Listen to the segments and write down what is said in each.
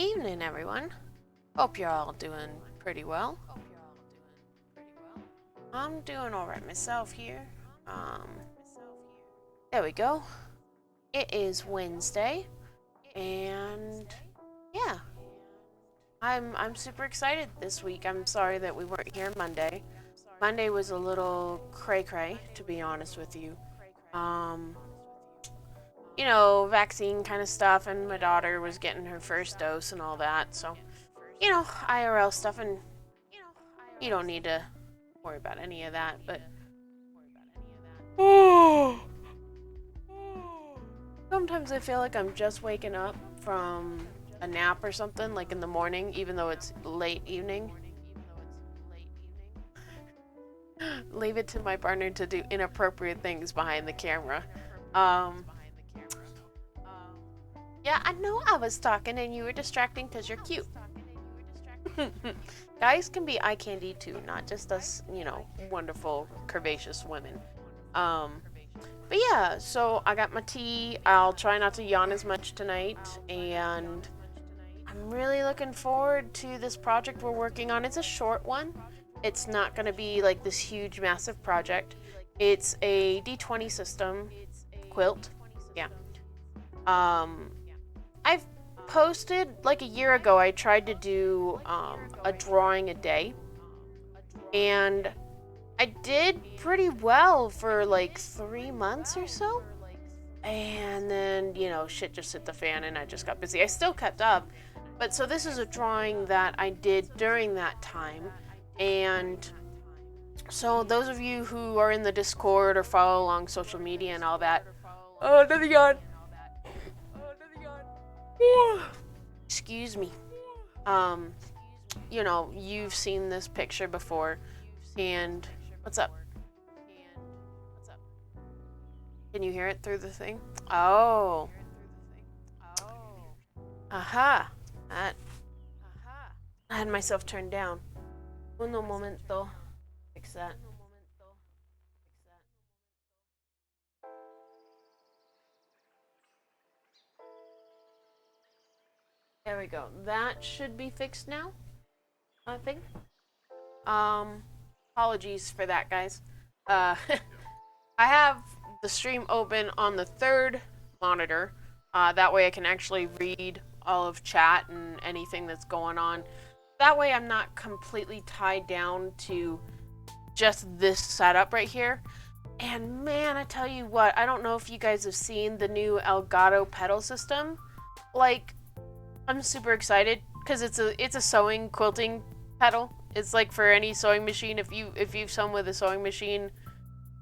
Evening, everyone. Hope you're all doing pretty well. I'm doing alright myself here. There we go. It is Wednesday, and yeah, I'm super excited this week. I'm sorry that we weren't here Monday. Monday was a little cray-cray, to be honest with you. Um, vaccine kind of stuff, and my daughter was getting her first dose and all that, so, IRL stuff, and you don't need to worry about any of that, but sometimes I feel like I'm just waking up from a nap or something, like in the morning, even though it's late evening. Leave it to my partner to do inappropriate things behind the camera. Yeah, I know I was talking and you were distracting because you're cute. Guys can be eye candy too, not just us, wonderful, curvaceous women. But yeah, so I got my tea. I'll try not to yawn as much tonight, and I'm really looking forward to this project we're working on. It's a short one. It's not going to be like this huge, massive project. It's a D20 system quilt. Yeah. I've posted like a year ago. I tried to do a drawing a day, and I did pretty well for like 3 months or so. And then, shit just hit the fan and I just got busy. I still kept up, but so this is a drawing that I did during that time. And so those of you who are in the Discord or follow along social media and all that, oh, another yawn. Excuse me. You've seen this picture before, and what's up? Can you hear it through the thing? Oh. Aha. I had myself turned down. Uno momento. Fix that. There we go. That should be fixed now, I think. Apologies for that, guys. I have the stream open on the third monitor. That way I can actually read all of chat and anything that's going on. That way I'm not completely tied down to just this setup right here. And man, I tell you what, I don't know if you guys have seen the new Elgato pedal system. Like, I'm super excited because it's a sewing quilting pedal. It's like for any sewing machine. If you've sewn with a sewing machine,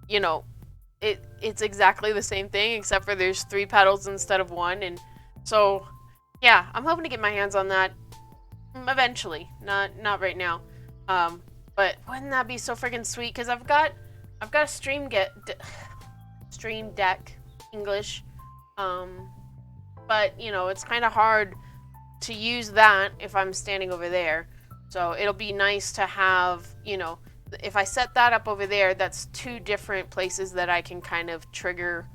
it's exactly the same thing except for there's 3 pedals instead of 1. And so yeah, I'm hoping to get my hands on that eventually. Not right now. But wouldn't that be so freaking sweet? Because I've got a Stream Deck English, but it's kind of hard to use that if I'm standing over there. So it'll be nice to have, if I set that up over there, that's 2 different places that I can kind of trigger,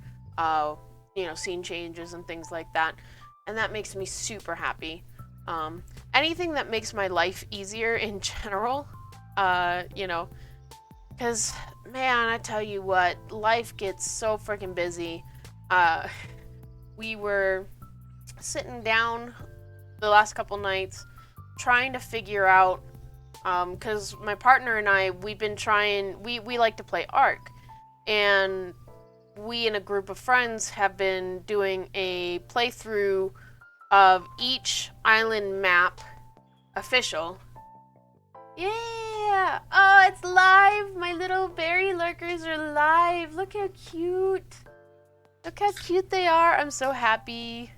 scene changes and things like that. And that makes me super happy. Anything that makes my life easier in general, because, man, I tell you what, life gets so freaking busy. We were sitting down the last couple nights trying to figure out, because my partner and I, we've been trying, we like to play Ark, and we and a group of friends have been doing a playthrough of each island map official. Yeah! Oh, it's live! My little berry lurkers are live! Look how cute! Look how cute they are! I'm so happy.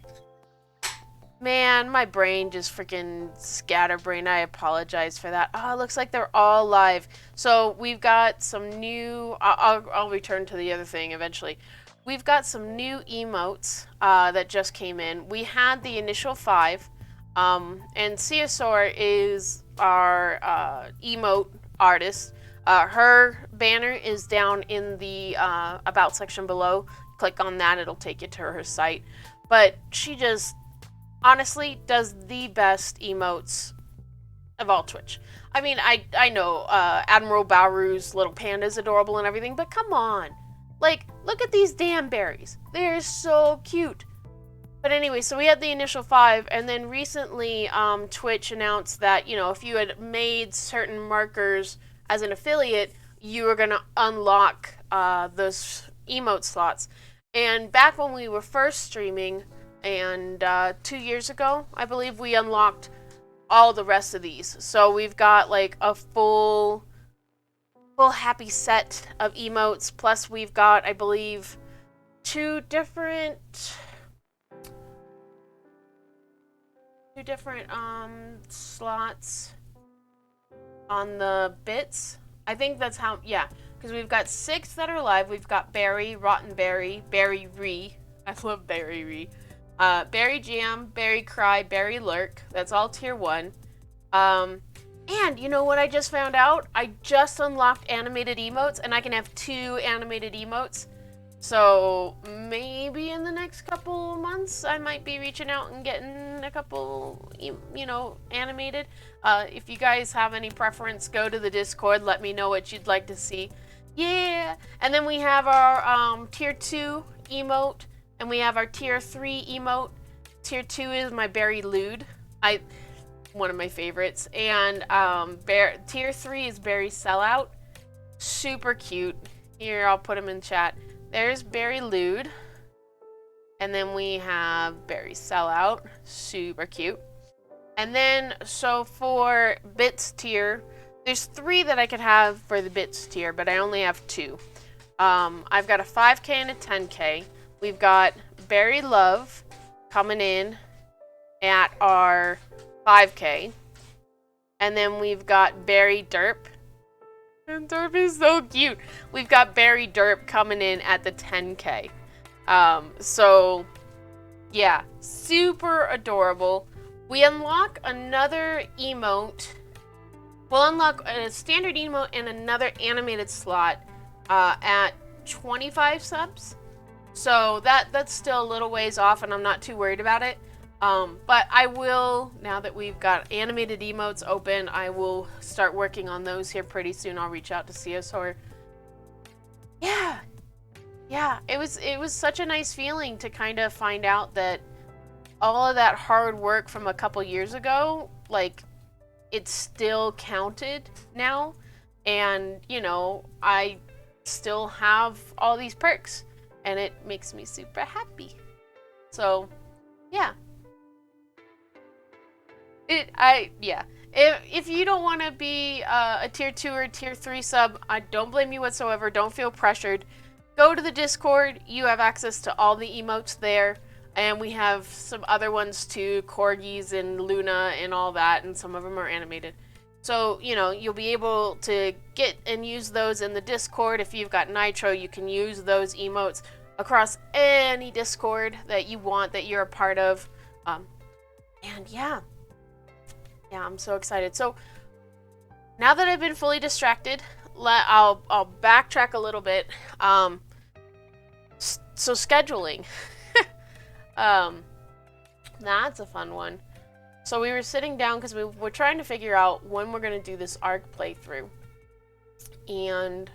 Man, my brain just freaking scatterbrained. I apologize for that. Oh, it looks like they're all live. So we've got some new... I'll return to the other thing eventually. We've got some new emotes that just came in. We had the initial 5. And Ceosaur is our emote artist. Her banner is down in the About section below. Click on that, it'll take you to her site. But she just honestly does the best emotes of all Twitch. I mean, I know Admiral Baoru's little panda is adorable and everything, but come on. Like, look at these damn berries. They're so cute. But anyway, so we had the initial 5, and then recently Twitch announced that, you know, if you had made certain markers as an affiliate, you were going to unlock those emote slots. And back when we were first streaming, and 2 years ago, I believe, we unlocked all the rest of these. So we've got like a full happy set of emotes, plus we've got, I believe, two different slots on the bits. I think that's how, yeah, because we've got 6 that are live. We've got Berry, Rotten Berry, Berry Ree. I love Berry Ree. Berry Jam, Berry Cry, Berry Lurk. That's all tier 1. And you know what I just found out? I just unlocked animated emotes, and I can have 2 animated emotes. So maybe in the next couple of months, I might be reaching out and getting a couple, you know, animated. If you guys have any preference, go to the Discord. Let me know what you'd like to see. Yeah. And then we have our tier 2 emote, and we have our tier 3 emote. Tier 2 is my Berry Lewd. One of my favorites. And tier 3 is Berry Sellout. Super cute. Here, I'll put them in chat. There's Berry Lewd. And then we have Berry Sellout. Super cute. And then, so for Bits tier, there's 3 that I could have for the Bits tier, but I only have 2. I've got a 5K and a 10K. We've got Berry Love coming in at our 5K. And then we've got Berry Derp. And Derp is so cute. We've got Berry Derp coming in at the 10K. So, yeah, super adorable. We unlock another emote. We'll unlock a standard emote and another animated slot at 25 subs. So that's still a little ways off, and I'm not too worried about it. But I will, now that we've got animated emotes open, I will start working on those here pretty soon. I'll reach out to Ceosaur. Yeah. Yeah, it was such a nice feeling to kind of find out that all of that hard work from a couple years ago, like, it still counted now. And, you know, I still have all these perks, and it makes me super happy. So, yeah. If you don't want to be a tier 2 or tier 3 sub, I don't blame you whatsoever. Don't feel pressured. Go to the Discord. You have access to all the emotes there. And we have some other ones too, Corgis and Luna and all that, and some of them are animated. So, you know, you'll be able to get and use those in the Discord. If you've got Nitro, you can use those emotes across any Discord that you want, that you're a part of. And yeah. Yeah, I'm so excited. So, now that I've been fully distracted, I'll backtrack a little bit. So scheduling. That's a fun one. So we were sitting down because we were trying to figure out when we're going to do this ARC playthrough. And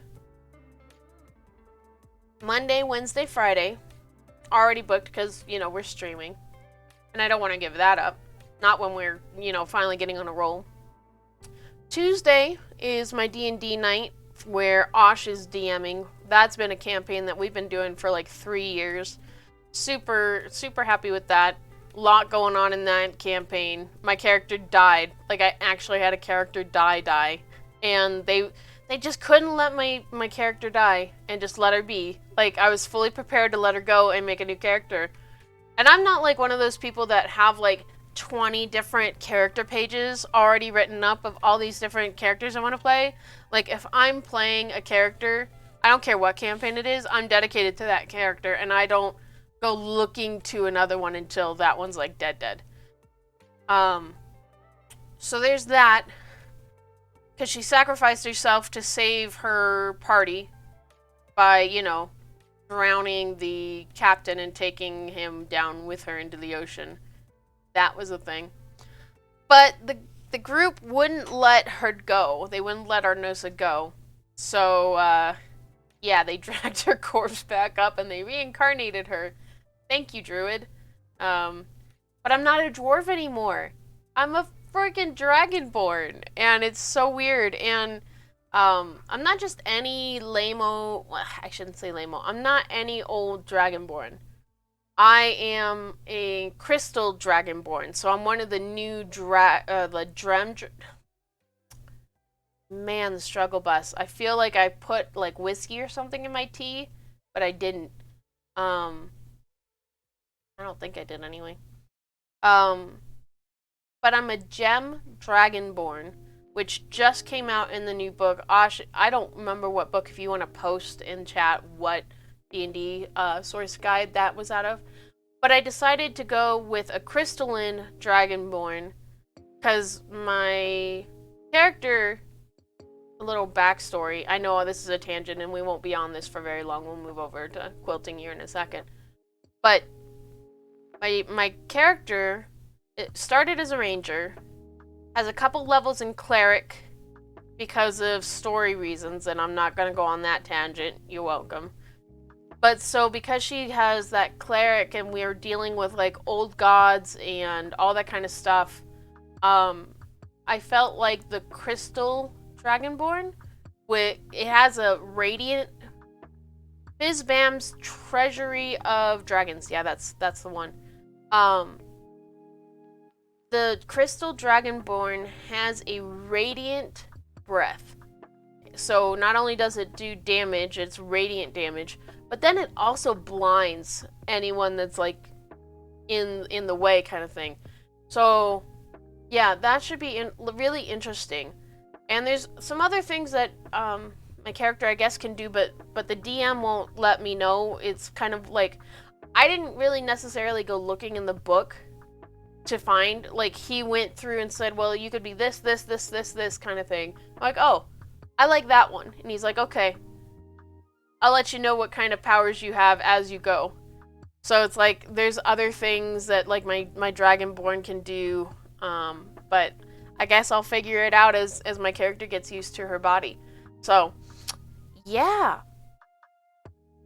Monday, Wednesday, Friday, already booked because, you know, we're streaming. And I don't want to give that up. Not when we're, you know, finally getting on a roll. Tuesday is my D&D night where Osh is DMing. That's been a campaign that we've been doing for like 3 years. Super, super happy with that. A lot going on in that campaign. My character died. Like, I actually had a character die. And they just couldn't let my character die and just let her be. Like, I was fully prepared to let her go and make a new character. And I'm not like one of those people that have like 20 different character pages already written up of all these different characters I want to play. Like, if I'm playing a character, I don't care what campaign it is, I'm dedicated to that character, and I don't go looking to another one until that one's like dead. So there's that, because she sacrificed herself to save her party by, you know, drowning the captain and taking him down with her into the ocean. That was a thing. But the group wouldn't let her go. They wouldn't let Arnosa go. So, yeah, they dragged her corpse back up and they reincarnated her. Thank you, Druid. But I'm not a dwarf anymore. I'm a freaking dragonborn. And it's so weird. And, I'm not just any lame-o... Well, I shouldn't say lame-o. I'm not any old dragonborn. I am a crystal dragonborn, so I'm one of the new Man, the struggle bus. I feel like I put like whiskey or something in my tea, but I didn't. I don't think I did anyway. But I'm a gem dragonborn, which just came out in the new book. Osh, I don't remember what book. If you want to post in chat what D&D source guide that was out of. But I decided to go with a crystalline dragonborn because my character, a little backstory. I know this is a tangent and we won't be on this for very long. We'll move over to quilting here in a second. But my character, it started as a ranger, has a couple levels in cleric because of story reasons, and I'm not going to go on that tangent. You're welcome. But so because she has that cleric and we're dealing with like old gods and all that kind of stuff, I felt like the crystal dragonborn, it has a radiant Fizbam's Treasury of Dragons. Yeah, that's the one. The crystal dragonborn has a radiant breath. So not only does it do damage, it's radiant damage, but then it also blinds anyone that's like in the way kind of thing. So yeah, that should be really interesting. And there's some other things that my character I guess can do, but the DM won't let me know. It's kind of like I didn't really necessarily go looking in the book to find, like, he went through and said, well, you could be this kind of thing. I'm like, oh, I like that one. And he's like, okay, I'll let you know what kind of powers you have as you go. So it's like, there's other things that, like, my Dragonborn can do, but I guess I'll figure it out as my character gets used to her body. So, yeah.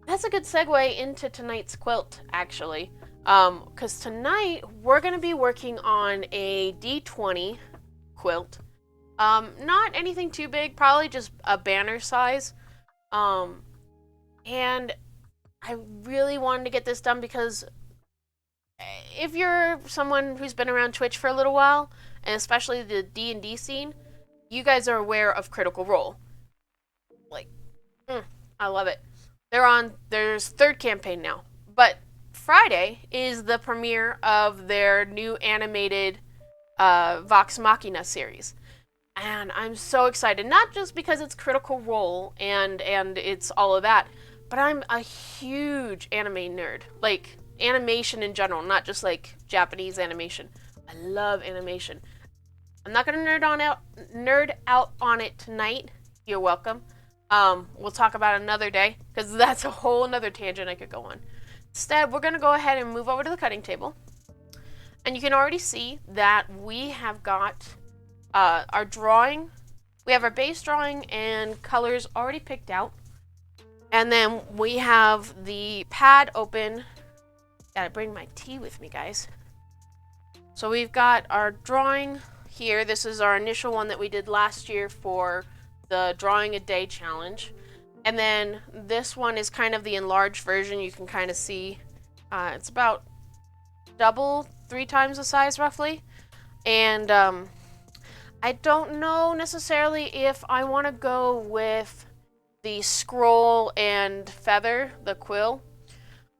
That's a good segue into tonight's quilt, actually. Because tonight, we're going to be working on a D20 quilt. Not anything too big, probably just a banner size. And I really wanted to get this done because if you're someone who's been around Twitch for a little while, and especially the D&D scene, you guys are aware of Critical Role. Like, I love it. There's third campaign now, but Friday is the premiere of their new animated Vox Machina series. And I'm so excited, not just because it's Critical Role and it's all of that, but I'm a huge anime nerd. Like, animation in general, not just like Japanese animation. I love animation. I'm not gonna nerd out on it tonight. You're welcome. We'll talk about it another day, because that's a whole another tangent I could go on. Instead, we're gonna go ahead and move over to the cutting table. And you can already see that we have got our drawing. We have our base drawing and colors already picked out. And then we have the pad open. Gotta bring my tea with me, guys. So we've got our drawing here. This is our initial one that we did last year for the Drawing a Day challenge. And then this one is kind of the enlarged version. You can kind of see it's about double, 3 times the size roughly. And I don't know necessarily if I want to go with the scroll and feather, the quill.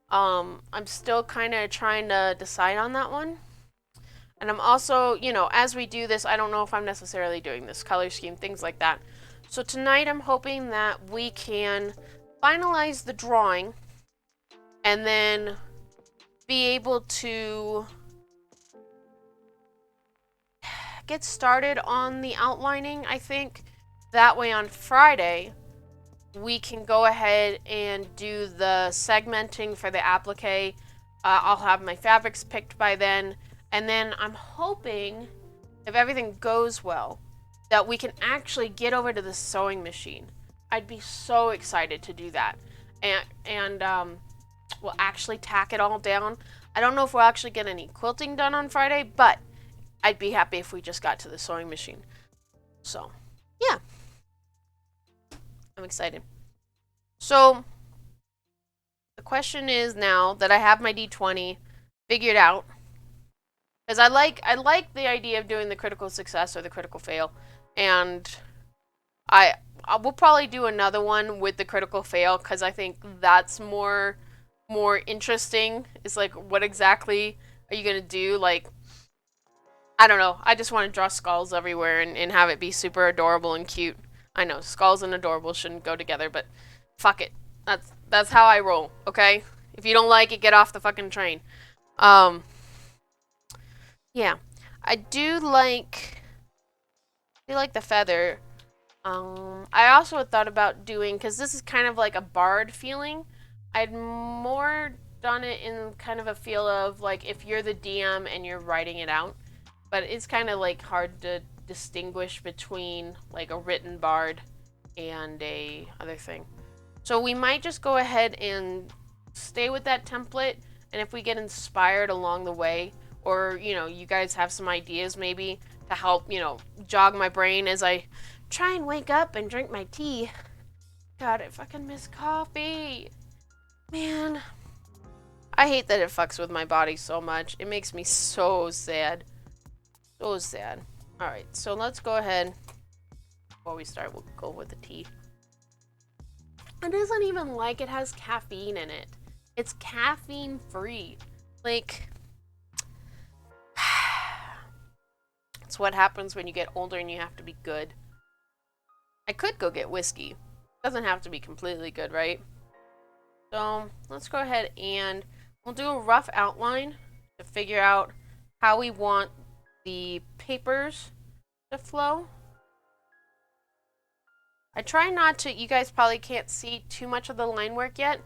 I'm still kind of trying to decide on that one. And I'm also, you know, as we do this, I don't know if I'm necessarily doing this color scheme, things like that. So tonight I'm hoping that we can finalize the drawing and then be able to get started on the outlining, I think. That way on Friday, we can go ahead and do the segmenting for the applique. I'll have my fabrics picked by then, And then I'm hoping, if everything goes well, that we can actually get over to the sewing machine. I'd be so excited to do that. And we'll actually tack it all down. I don't know if we'll actually get any quilting done on Friday, but I'd be happy if we just got to the sewing machine. So, yeah. I'm excited. So, the question is now that I have my D20 figured out, because I like the idea of doing the critical success or the critical fail, and I will probably do another one with the critical fail because I think that's more interesting. It's like, what exactly are you gonna do? Like, I don't know. I just want to draw skulls everywhere and have it be super adorable and cute. I know skulls and adorable shouldn't go together, but fuck it. That's how I roll. Okay. If you don't like it, get off the fucking train. Yeah, I do like the feather. I also had thought about doing, because this is kind of like a bard feeling, I'd more done it in kind of a feel of like if you're the DM and you're writing it out, but it's kind of like hard to distinguish between like a written bard and a other thing. So we might just go ahead and stay with that template, and if we get inspired along the way, or you guys have some ideas maybe to help jog my brain as I try and wake up and drink my tea. God, I fucking miss coffee. Man, I hate that it fucks with my body so much. It makes me so sad. So sad. Alright, so let's go ahead. Before we start, we'll go with the tea. It doesn't even like it has caffeine in it. It's caffeine free. Like, it's what happens when you get older and you have to be good. I could go get whiskey. It doesn't have to be completely good, right? So let's go ahead and we'll do a rough outline to figure out how we want the papers to flow. I try not to, you guys probably can't see too much of the line work yet,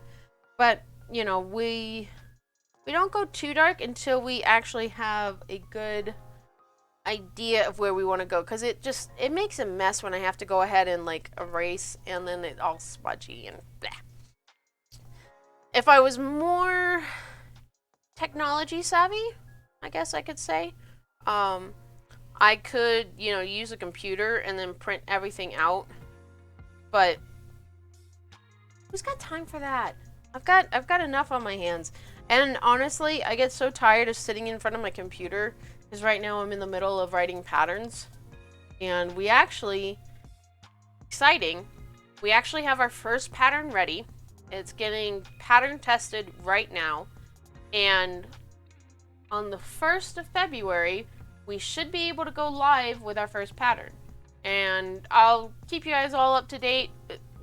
but we don't go too dark until we actually have a good idea of where we want to go, because it makes a mess when I have to go ahead and like erase and then it's all smudgy and blah. If I was more technology savvy, I guess I could say, I could use a computer and then print everything out, but who's got time for that? I've got enough on my hands, and honestly I get so tired of sitting in front of my computer. Because right now I'm in the middle of writing patterns. And we actually, exciting, we actually have our first pattern ready. It's getting pattern tested right now. And on the 1st of February, we should be able to go live with our first pattern. And I'll keep you guys all up to date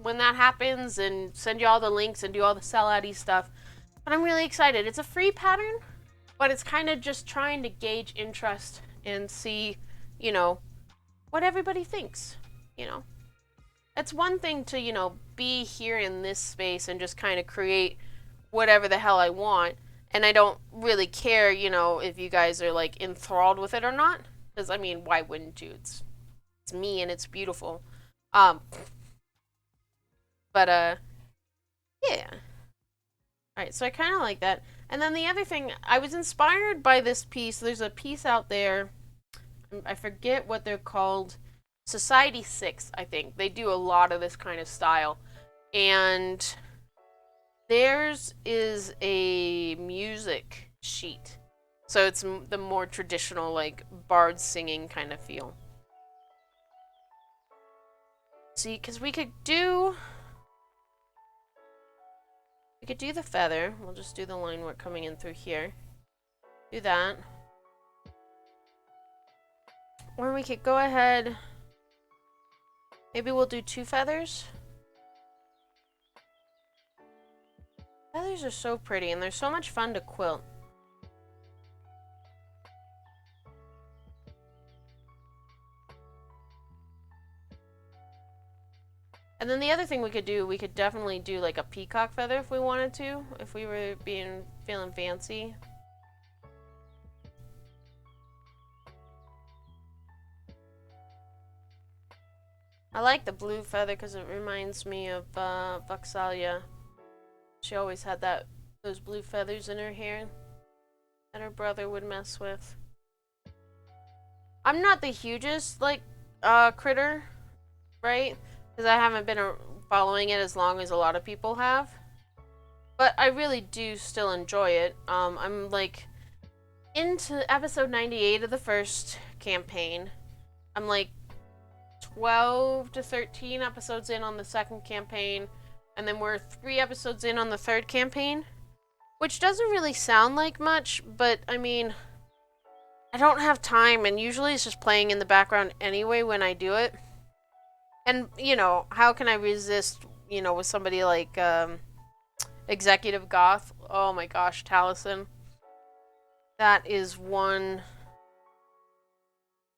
when that happens and send you all the links and do all the sellout-y stuff. But I'm really excited. It's a free pattern. But it's kind of just trying to gauge interest and see, what everybody thinks, It's one thing to, be here in this space and just kind of create whatever the hell I want. And I don't really care, if you guys are, like, enthralled with it or not. Because, I mean, why wouldn't you? It's me and it's beautiful. Yeah. Alright, so I kind of like that. And then the other thing, I was inspired by this piece. There's a piece out there, I forget what they're called, Society 6, I think. They do a lot of this kind of style. And theirs is a music sheet. So it's the more traditional, like, bard singing kind of feel. See, because we could do the feather. We'll just do the line work coming in through here. Do that. Or we could go ahead. Maybe we'll do 2 feathers. Feathers are so pretty and they're so much fun to quilt. And then the other thing we could do, we could definitely do like a peacock feather if we wanted to, if we were feeling fancy. I like the blue feather because it reminds me of Vuxalia. She always had those blue feathers in her hair that her brother would mess with. I'm not the hugest, like, critter, right? Because I haven't been following it as long as a lot of people have. But I really do still enjoy it. I'm, like, into episode 98 of the first campaign. I'm, like, 12 to 13 episodes in on the second campaign. And then we're 3 episodes in on the third campaign. Which doesn't really sound like much, but, I mean, I don't have time, and usually it's just playing in the background anyway when I do it. And, you know, how can I resist, you know, with somebody like, Executive Goth? Oh my gosh, Taliesin. That is one...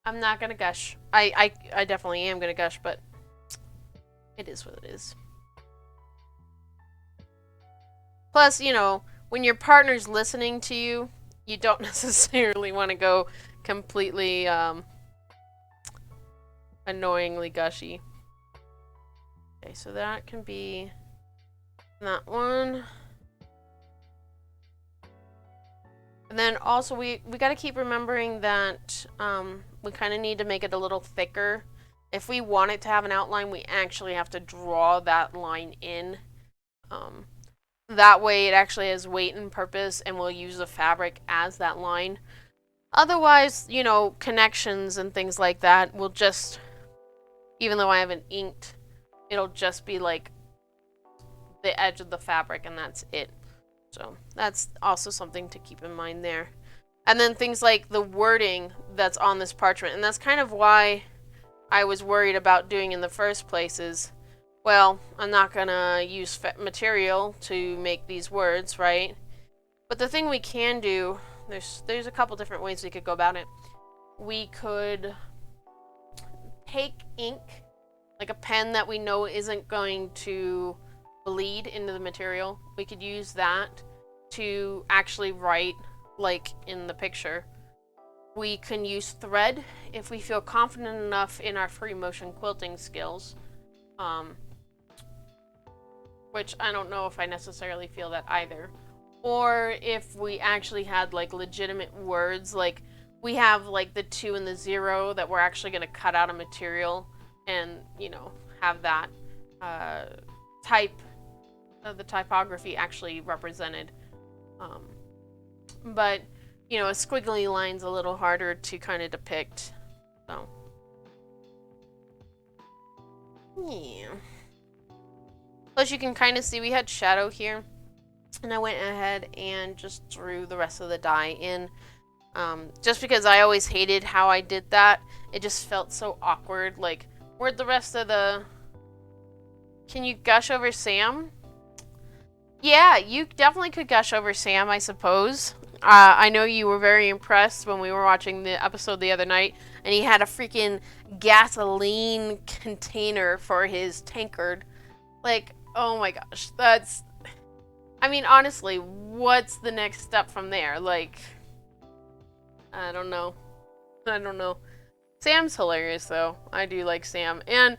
I'm not gonna gush. I definitely am gonna gush, but it is what it is. Plus, you know, when your partner's listening to you, you don't necessarily want to go completely, annoyingly gushy. Okay, so that can be that one. And then also we got to keep remembering that we kind of need to make it a little thicker. If we want it to have an outline, we actually have to draw that line in. That way it actually has weight and purpose, and we'll use the fabric as that line. Otherwise, you know, connections and things like that will just, even though I haven't inked, it'll just be like the edge of the fabric and that's it. So that's also something to keep in mind there. And then things like the wording that's on this parchment. And that's kind of why I was worried about doing in the first place is, well, I'm not gonna use material to make these words, right? But the thing we can do, there's a couple different ways we could go about it. We could take ink, like a pen that we know isn't going to bleed into the material. We could use that to actually write like in the picture. We can use thread if we feel confident enough in our free motion quilting skills. Which I don't know if I necessarily feel that either. Or if we actually had like legitimate words, like we have like the 2 and the 0 that we're actually going to cut out of material and, you know, have that the typography actually represented. But, you know, a squiggly line's a little harder to kind of depict. So, yeah. Plus, you can kind of see we had shadow here. And I went ahead and just drew the rest of the die in. Just because I always hated how I did that. It just felt so awkward. Like, where'd the rest of the... Can you gush over Sam? Yeah, you definitely could gush over Sam, I suppose. I know you were very impressed when we were watching the episode the other night, and he had a freaking gasoline container for his tankard. Like, oh my gosh, that's... I mean, honestly, what's the next step from there? Like, I don't know. I don't know. Sam's hilarious, though. I do like Sam. And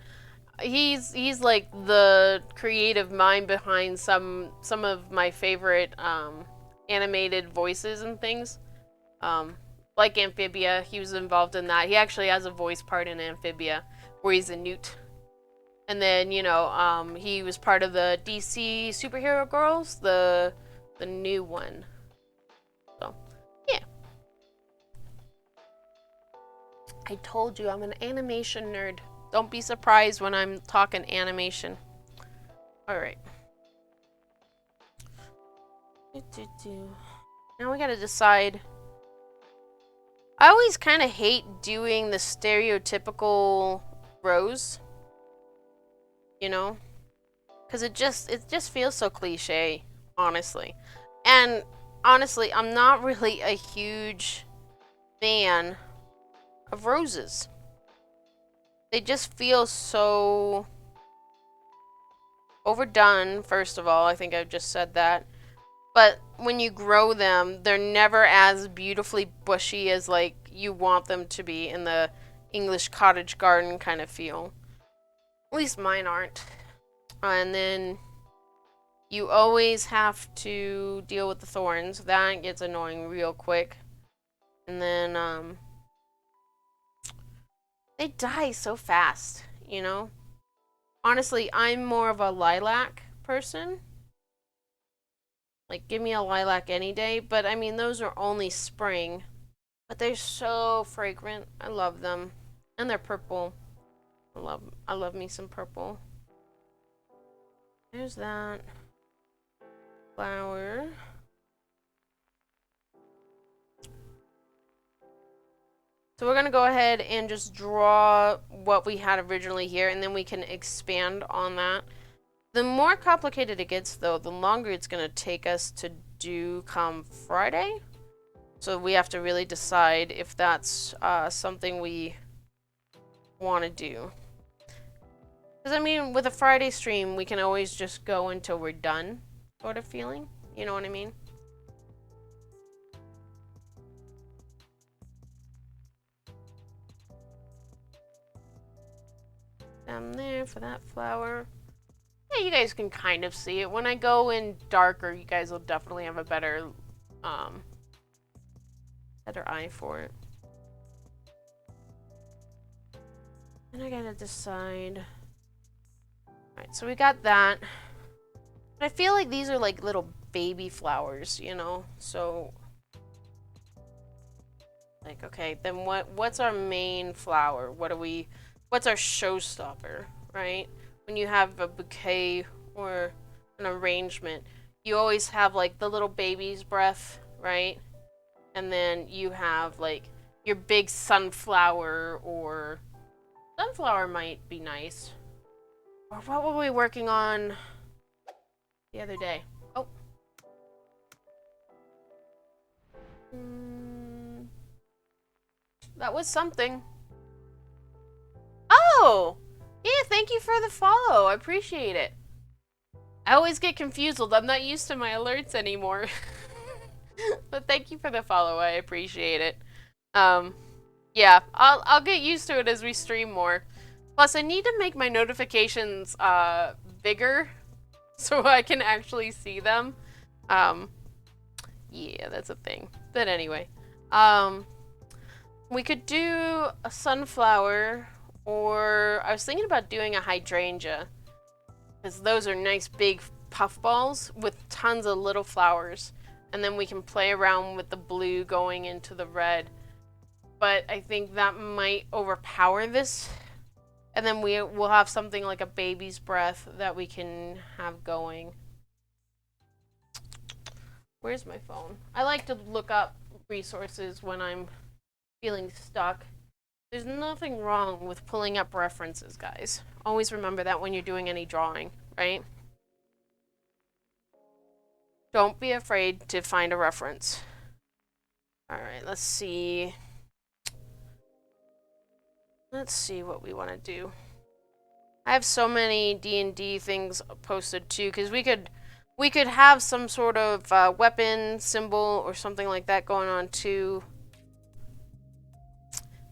he's like the creative mind behind some of my favorite animated voices and things. Like Amphibia, he was involved in that. He actually has a voice part in Amphibia where he's a newt. And then, you know, he was part of the DC Superhero Girls, the new one. So, yeah. I told you I'm an animation nerd. Don't be surprised when I'm talking animation. Alright. Now we gotta decide. I always kind of hate doing the stereotypical rose. You know? Because it just feels so cliche, honestly. And honestly, I'm not really a huge fan of roses. They just feel so overdone, first of all. I think I've just said that. But when you grow them, they're never as beautifully bushy as like you want them to be in the English cottage garden kind of feel. At least mine aren't. And then you always have to deal with the thorns. That gets annoying real quick. And then, they die so fast, you know? Honestly, I'm more of a lilac person. Like, give me a lilac any day. But, I mean, those are only spring. But they're so fragrant. I love them. And they're purple. I love me some purple. There's that flower. So we're going to go ahead and just draw what we had originally here, and then we can expand on that. The more complicated it gets, though, the longer it's going to take us to do come Friday. So we have to really decide if that's something we want to do. Because, I mean, with a Friday stream, we can always just go until we're done, sort of feeling. You know what I mean? Down there for that flower. Yeah, you guys can kind of see it. When I go in darker, you guys will definitely have a better, better eye for it. And I gotta decide. Alright, so we got that. But I feel like these are like little baby flowers, you know? So, like, okay, then what's our main flower? What's our showstopper, right? When you have a bouquet or an arrangement, you always have like the little baby's breath, right? And then you have like your big sunflower, or sunflower might be nice. Or what were we working on the other day? Oh. That was something. Oh! Yeah, thank you for the follow. I appreciate it. I always get confused. I'm not used to my alerts anymore. But thank you for the follow. I appreciate it. Yeah, I'll get used to it as we stream more. Plus, I need to make my notifications bigger so I can actually see them. Yeah, that's a thing. But anyway, we could do a sunflower, or I was thinking about doing a hydrangea, because those are nice big puffballs with tons of little flowers, and then we can play around with the blue going into the red. But I think that might overpower this, and then we'll have something like a baby's breath that we can have going. Where's my phone? I like to look up resources when I'm feeling stuck. There's nothing wrong with pulling up references, guys. Always remember that when you're doing any drawing, right? Don't be afraid to find a reference. Alright, let's see. Let's see what we want to do. I have so many D&D things posted too, because we could have some sort of weapon symbol or something like that going on too.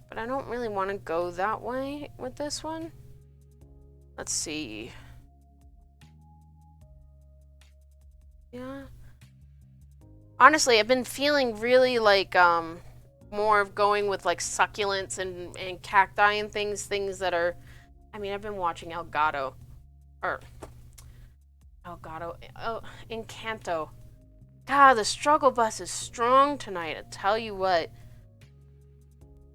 But I don't really want to go that way with this one. Let's see. Yeah. Honestly, I've been feeling really like more of going with like succulents and cacti and things that are, I mean, I've been watching Elgato, Encanto. God, the struggle bus is strong tonight, I tell you what.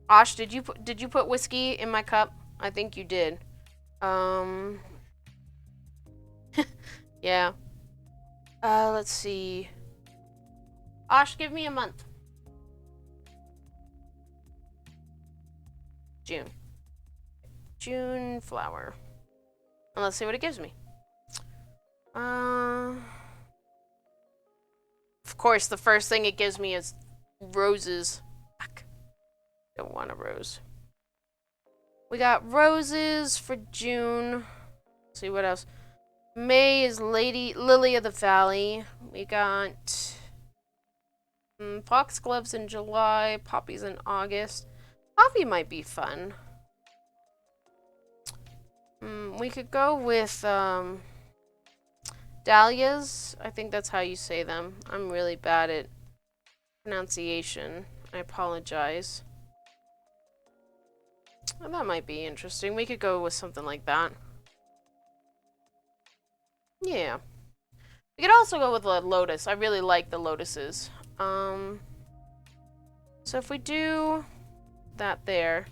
Osh, did you put whiskey in my cup? I think you did. Yeah. Let's see. Osh, give me a month. June flower. And let's see what it gives me. Of course, the first thing it gives me is roses. Fuck. Don't want a rose. We got roses for June. Let's see what else. May is Lily of the Valley. We got foxgloves in July, poppies in August. Poppy might be fun. We could go with dahlias. I think that's how you say them. I'm really bad at pronunciation. I apologize. Well, that might be interesting. We could go with something like that. Yeah. We could also go with a lotus. I really like the lotuses. So if we do that there,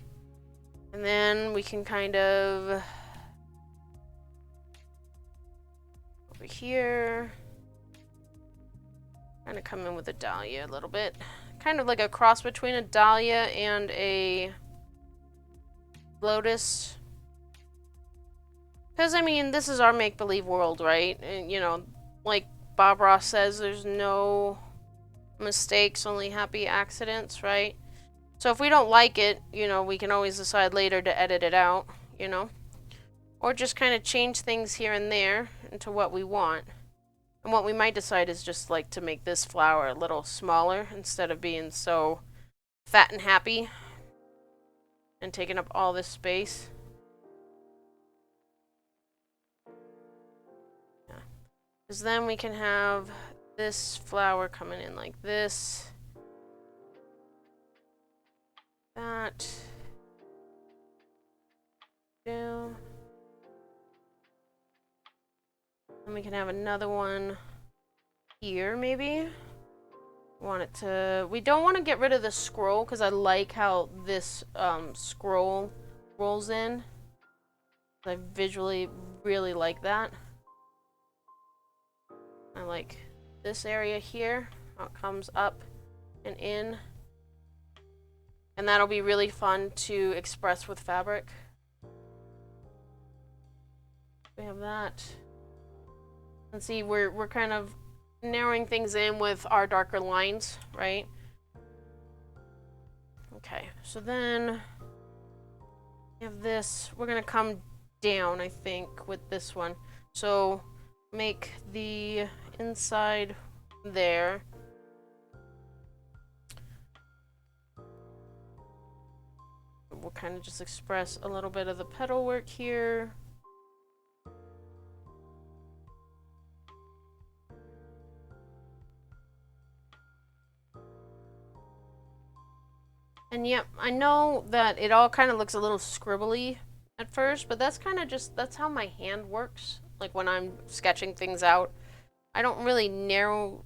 and then we can kind of over here, kind of come in with a dahlia a little bit. Kind of like a cross between a dahlia and a lotus. Because, I mean, this is our make-believe world, right? And, you know, like Bob Ross says, there's no mistakes, only happy accidents, right? So if we don't like it, you know, we can always decide later to edit it out, you know? Or just kind of change things here and there into what we want. And what we might decide is just like to make this flower a little smaller instead of being so fat and happy and taking up all this space. Because then we can have this flower coming in like this. That. Down. And we can have another one here, maybe. Want it to... We don't want to get rid of the scroll, because I like how this scroll rolls in. I visually really like that. I like this area here, how it comes up and in. And that'll be really fun to express with fabric. We have that. And see, we're kind of narrowing things in with our darker lines, right? Okay, so then we have this. We're gonna come down, I think, with this one. So make the inside there. We'll kind of just express a little bit of the petal work here. And yep, I know that it all kind of looks a little scribbly at first, but that's kind of just, that's how my hand works. Like when I'm sketching things out, I don't really narrow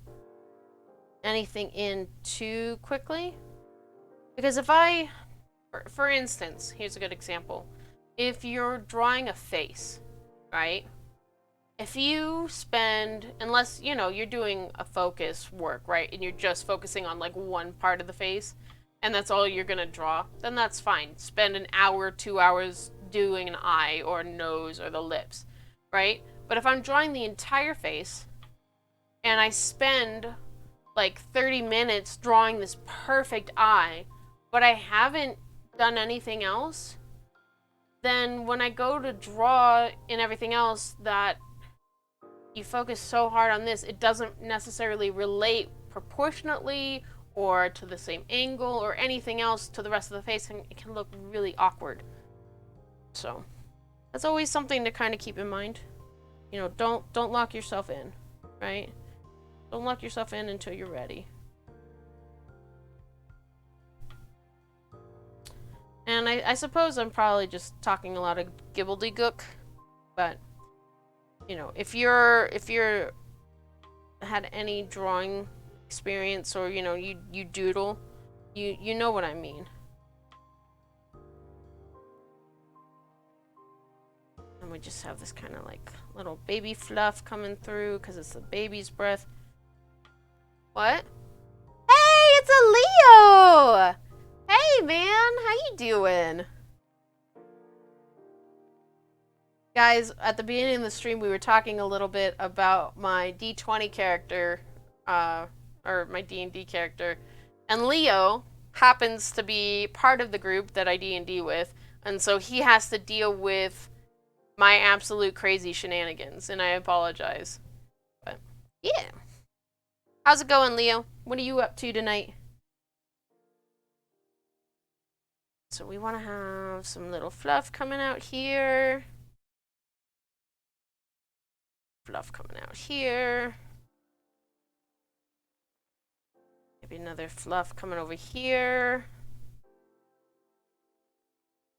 anything in too quickly. Because if I, for instance, here's a good example. If you're drawing a face, right? If you spend, unless, you know, you're doing a focus work, right? And you're just focusing on like one part of the face, and that's all you're gonna draw, then that's fine. Spend an hour, 2 hours doing an eye or a nose or the lips, right? But if I'm drawing the entire face, and I spend like 30 minutes drawing this perfect eye, but I haven't done anything else, then when I go to draw in everything else that you focus so hard on this, it doesn't necessarily relate proportionately or to the same angle or anything else to the rest of the face, and it can look really awkward. So that's always something to kind of keep in mind. You know, don't lock yourself in, right? Don't lock yourself in until you're ready. And I suppose I'm probably just talking a lot of gibbledy-gook, but you know, if you're had any drawing experience, or you know, you doodle, you know what I mean. And we just have this kind of like little baby fluff coming through because it's the baby's breath. What? Hey, it's a Leo! Hey man, how you doing? Guys, at the beginning of the stream we were talking a little bit about my D20 character, or my D&D character, and Leo happens to be part of the group that I D&D with, and so he has to deal with my absolute crazy shenanigans, and I apologize. But yeah. How's it going, Leo? What are you up to tonight? So we want to have some little fluff coming out here. fluff coming out here. Maybe another fluff coming over here.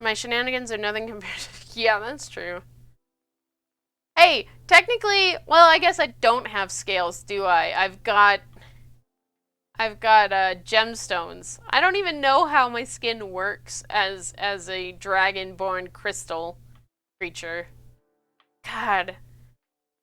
My shenanigans are nothing compared to... Yeah, that's true. Hey, technically, well, I guess I don't have scales, do I? I've got gemstones. I don't even know how my skin works as a dragon-born crystal creature. God.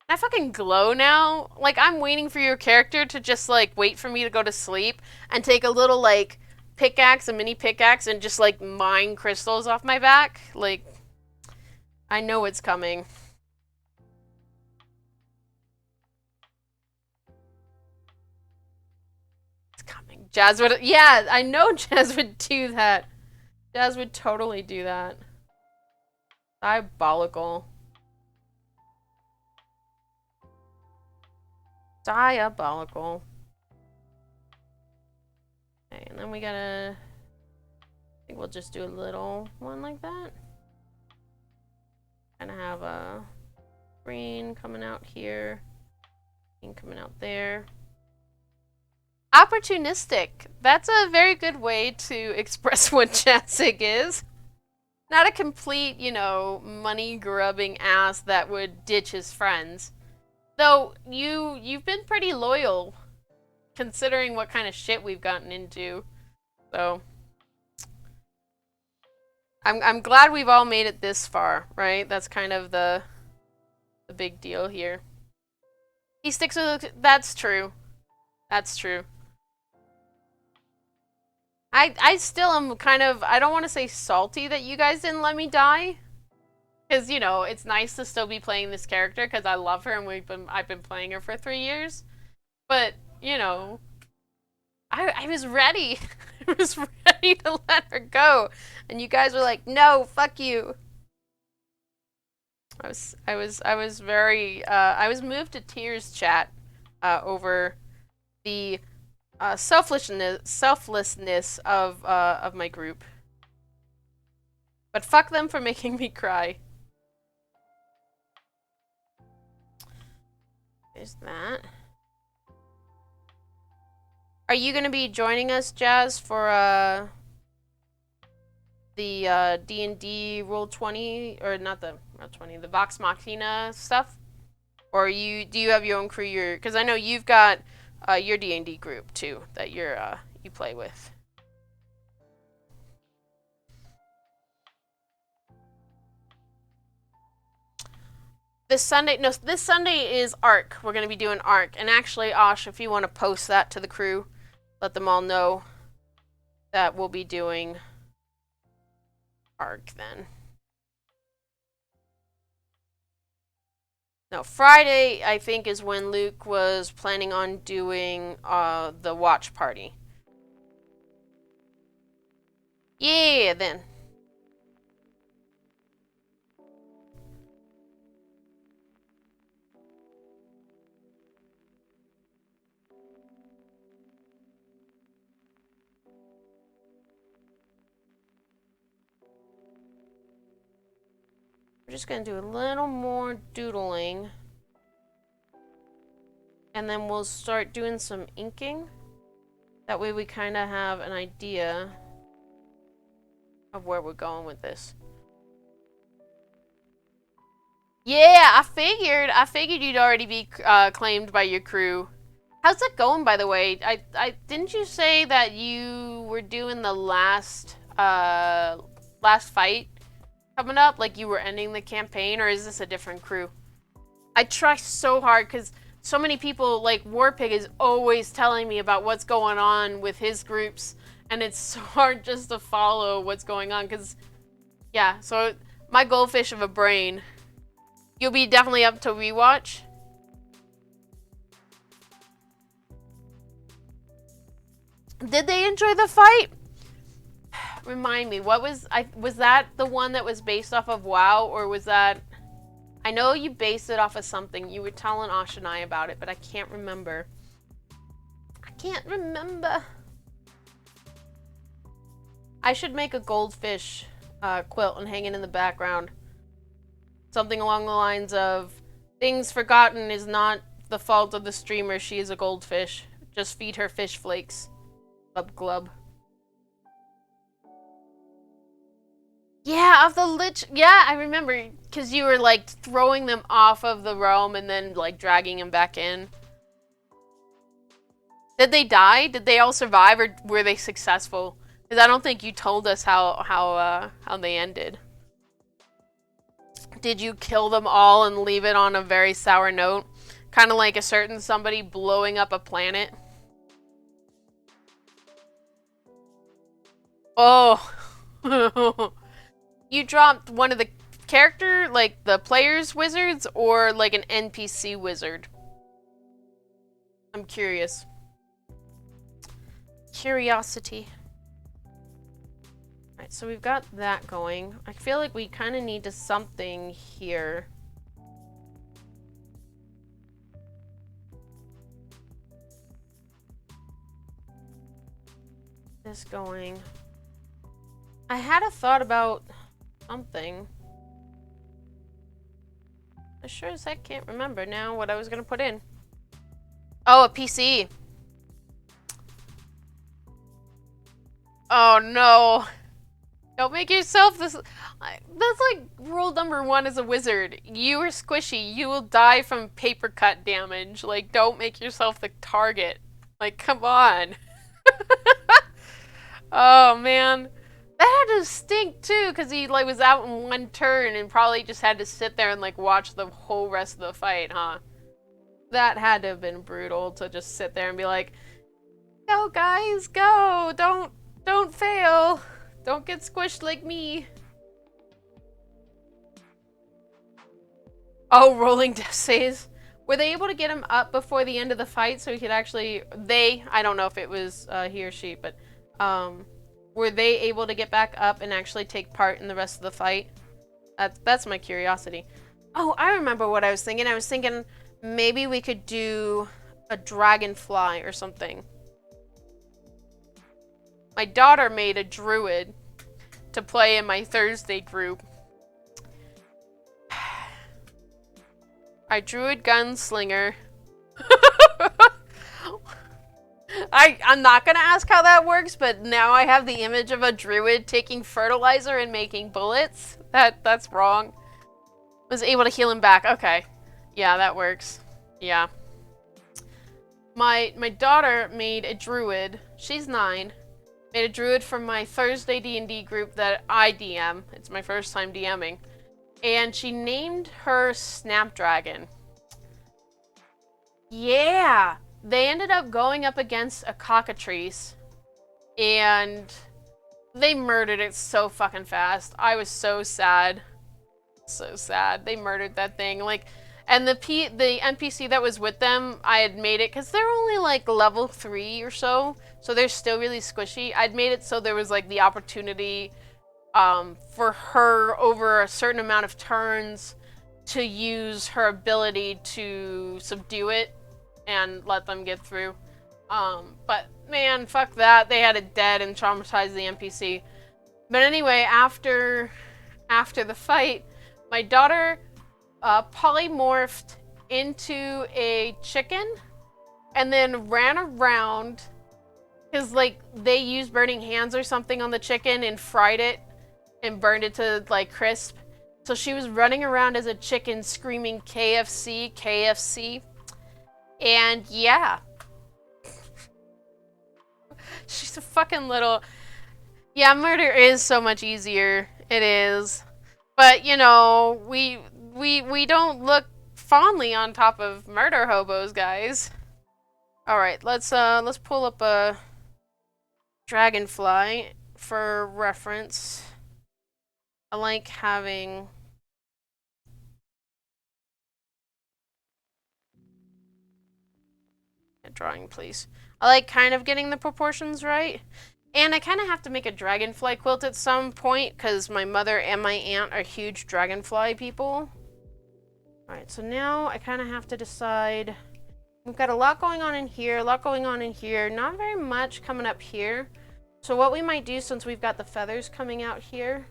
Can I fucking glow now? Like, I'm waiting for your character to just, like, wait for me to go to sleep and take a little, like, pickaxe, a mini pickaxe, and just, like, mine crystals off my back. Like, I know it's coming. It's coming. Jazz would... Yeah, I know Jazz would do that. Jazz would totally do that. Diabolical. Diabolical. Okay, and then we gotta... I think we'll just do a little one like that. Kind of have a green coming out here. Green coming out there. Opportunistic. That's a very good way to express what Jazzig is. Not a complete, you know, money-grubbing ass that would ditch his friends. Though, you've been pretty loyal, considering what kind of shit we've gotten into. So, I'm glad we've all made it this far, right? That's kind of the big deal here. He sticks with... That's true. That's true. I still am kind of... I don't want to say salty that you guys didn't let me die. Because, you know, it's nice to still be playing this character because I love her and I've been playing her for 3 years. But, you know, I was ready. I was ready to let her go. And you guys were like, no, fuck you. I was very, I was moved to tears, chat, over the selflessness of my group. But fuck them for making me cry. There's that. Are you gonna be joining us, Jazz, for the D&D Roll 20, or not the Roll 20, the Vox Machina stuff? Or do you have your own crew? Because I know you've got your D&D group too that you play with. This Sunday is ARC. We're going to be doing ARC. And actually, Osh, if you want to post that to the crew, let them all know that we'll be doing ARC then. No, Friday, I think, is when Luke was planning on doing the watch party. Yeah, then. We're just going to do a little more doodling. And then we'll start doing some inking. That way we kind of have an idea of where we're going with this. Yeah, I figured you'd already be claimed by your crew. How's it going, by the way? I didn't you say that you were doing the last fight coming up? Like you were ending the campaign, or is this a different crew? I try so hard because so many people, like Warpig is always telling me about what's going on with his groups, and it's so hard just to follow what's going on because, yeah, so my goldfish of a brain. You'll be definitely up to rewatch. Did they enjoy the fight? Remind me, what was that the one that was based off of WoW, or was that... I know you based it off of something. You were telling Ash and I about it, but I can't remember. I can't remember. I should make a goldfish quilt and hang it in the background. Something along the lines of Things forgotten is not the fault of the streamer. She is a goldfish. Just feed her fish flakes. Glub glub. Yeah, of the lich. Yeah, I remember. Because you were, like, throwing them off of the realm and then, like, dragging them back in. Did they die? Did they all survive, or were they successful? Because I don't think you told us how they ended. Did you kill them all and leave it on a very sour note? Kind of like a certain somebody blowing up a planet? Oh. You dropped one of the character, like the player's wizards, or like an NPC wizard? I'm curious. Curiosity. Alright, so we've got that going. I feel like we kind of need to something here. This going. I had a thought about something. I sure as heck can't remember now what I was gonna put in. Oh, a PC. Oh no. Don't make yourself this. That's like rule number 1 as a wizard. You are squishy. You will die from paper cut damage. Like, don't make yourself the target. Like, come on. Oh man. That had to stink too, because he like was out in one turn and probably just had to sit there and like watch the whole rest of the fight, huh? That had to have been brutal to just sit there and be like, go guys, go! Don't fail! Don't get squished like me. Oh, rolling death saves. Were they able to get him up before the end of the fight so he could actually... I don't know if it was he or she, but... were they able to get back up and actually take part in the rest of the fight? That's my curiosity. Oh, I remember what I was thinking. I was thinking maybe we could do a dragonfly or something. My daughter made a druid to play in my Thursday group. Our druid gunslinger. I'm not gonna ask how that works, but now I have the image of a druid taking fertilizer and making bullets. That's wrong. Was able to heal him back. Okay. Yeah, that works. Yeah. My daughter made a druid. She's 9. Made a druid for my Thursday D&D group that I DM. It's my first time DMing. And she named her Snapdragon. Yeah! They ended up going up against a cockatrice. And they murdered it so fucking fast. I was so sad. So sad. They murdered that thing. Like, and the NPC that was with them, I had made it, because they're only like level 3 or so. So they're still really squishy. I'd made it so there was like the opportunity for her over a certain amount of turns to use her ability to subdue it and let them get through. But man, fuck that. They had it dead and traumatized the NPC. But anyway, after the fight, my daughter polymorphed into a chicken and then ran around, because like they used burning hands or something on the chicken and fried it and burned it to like crisp. So she was running around as a chicken screaming KFC, KFC. And yeah. She's a fucking little... Yeah, murder is so much easier. It is. But, you know, we don't look fondly on top of murder hobos, guys. Alright, let's pull up a dragonfly for reference. I like having... drawing, please. I like kind of getting the proportions right. And I kind of have to make a dragonfly quilt at some point, because my mother and my aunt are huge dragonfly people. Alright, so now I kind of have to decide. We've got a lot going on in here, a lot going on in here, not very much coming up here. So what we might do, since we've got the feathers coming out here,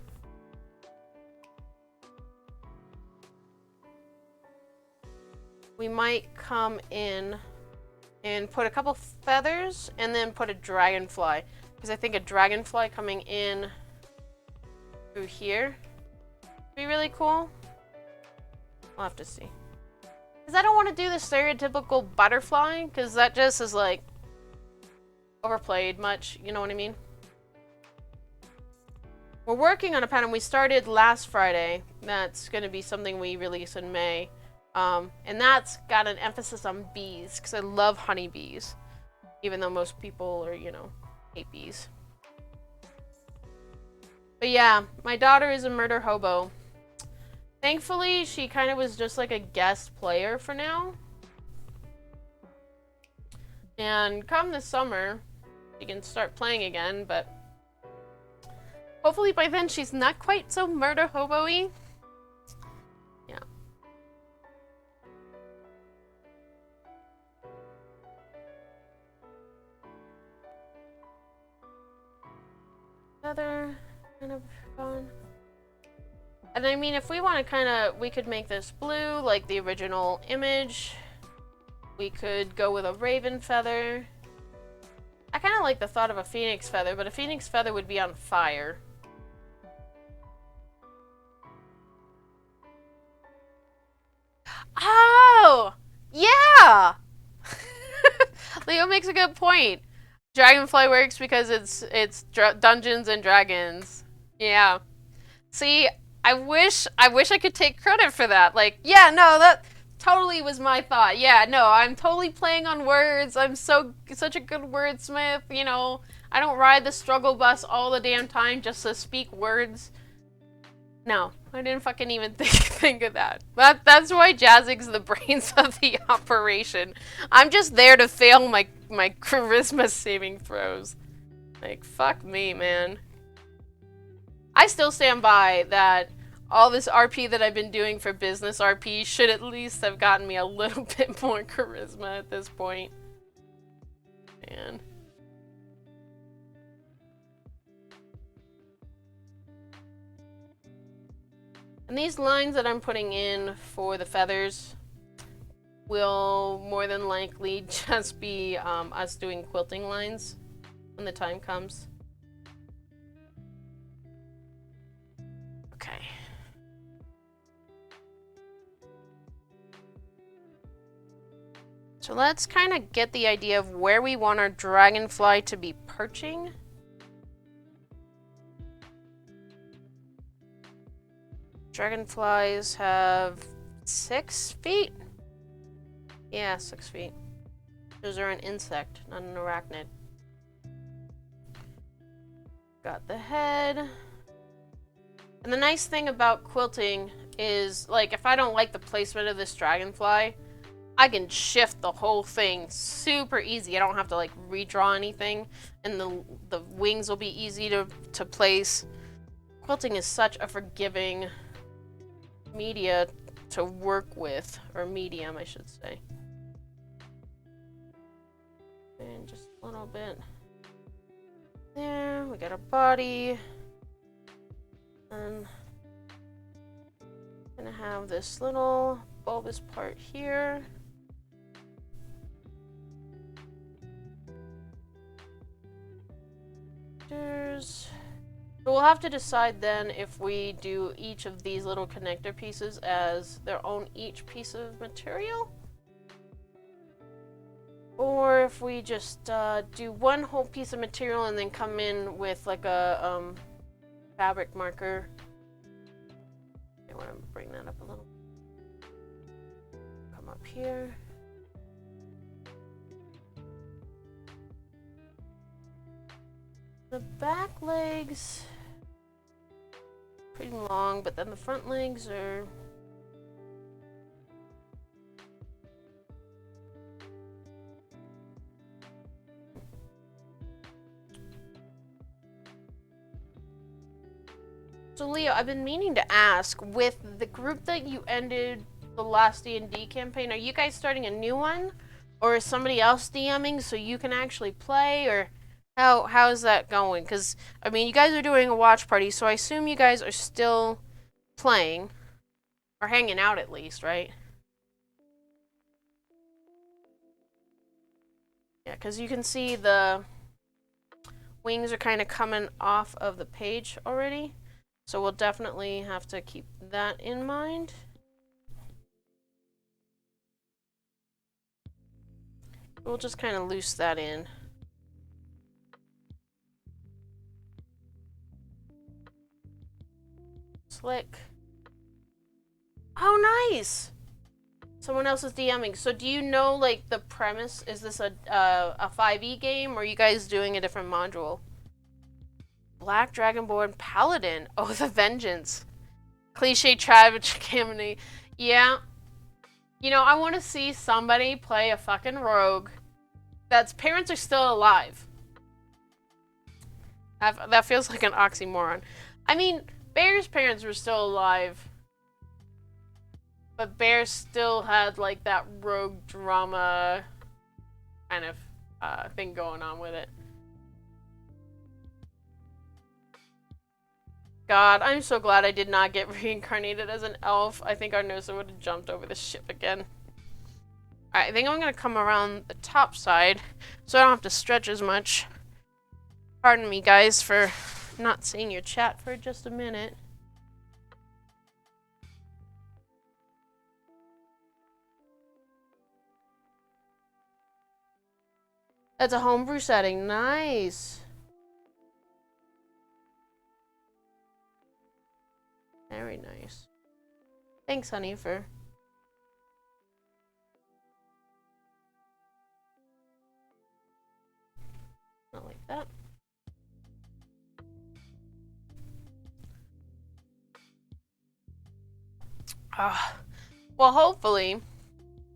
we might come in and put a couple feathers and then put a dragonfly. Because I think a dragonfly coming in through here would be really cool. I'll have to see. Because I don't want to do the stereotypical butterfly, because that just is like overplayed much, you know what I mean? We're working on a pattern we started last Friday. That's going to be something we release in May. And that's got an emphasis on bees, because I love honeybees. Even though most people are, you know, hate bees. But yeah, my daughter is a murder hobo. Thankfully, she kind of was just like a guest player for now. And come this summer, she can start playing again, but hopefully by then she's not quite so murder hobo-y. Yeah. Feather kind of gone. And I mean, if we want to kind of, we could make this blue like the original image. We could go with a raven feather. I kind of like the thought of a phoenix feather, but a phoenix feather would be on fire. Oh! Yeah! Leo makes a good point. Dragonfly works because it's Dungeons and Dragons. Yeah. See, I wish I could take credit for that. Like, yeah, no, that totally was my thought. Yeah, no, I'm totally playing on words. I'm such a good wordsmith, you know. I don't ride the struggle bus all the damn time just to speak words. No, I didn't fucking even think of that. That's why Jazzig's the brains of the operation. I'm just there to fail my charisma saving throws. Like, fuck me, man. I still stand by that all this RP that I've been doing for business RP should at least have gotten me a little bit more charisma at this point. Man. And these lines that I'm putting in for the feathers will more than likely just be us doing quilting lines when the time comes. Okay. So let's kind of get the idea of where we want our dragonfly to be perching. Dragonflies have 6 feet? Yeah, 6 feet. Those are an insect, not an arachnid. Got the head. And the nice thing about quilting is, like, if I don't like the placement of this dragonfly, I can shift the whole thing super easy. I don't have to, like, redraw anything, and the wings will be easy to place. Quilting is such a forgiving media to work with, or medium, I should say. And just a little bit there. We got our body. And gonna have this little bulbous part here. So we'll have to decide then if we do each of these little connector pieces as their own each piece of material, or if we just do one whole piece of material and then come in with like a fabric marker. I want to bring that up a little. Come up here. The back legs pretty long, but then the front legs are So Leo, I've been meaning to ask, with the group that you ended the last D&D campaign, are you guys starting a new one? Or is somebody else DMing so you can actually play? Or how is that going? Because, I mean, you guys are doing a watch party, so I assume you guys are still playing. Or hanging out at least, right? Yeah, because you can see the wings are kind of coming off of the page already. So we'll definitely have to keep that in mind. We'll just kind of loose that in. Slick. Oh, nice! Someone else is DMing. So do you know, like, the premise? Is this a 5e game, or are you guys doing a different module? Black Dragonborn Paladin. Oh, the Vengeance. Cliche Travis Camini. Yeah. You know, I want to see somebody play a fucking rogue that's parents are still alive. That feels like an oxymoron. I mean, Bear's parents were still alive. But Bear still had, like, that rogue drama kind of thing going on with it. God, I'm so glad I did not get reincarnated as an elf. I think Arnosa would have jumped over the ship again. Alright, I think I'm going to come around the top side so I don't have to stretch as much. Pardon me, guys, for not seeing your chat for just a minute. That's a homebrew setting. Nice. Very nice. Thanks, honey, for... Not like that. Well, hopefully,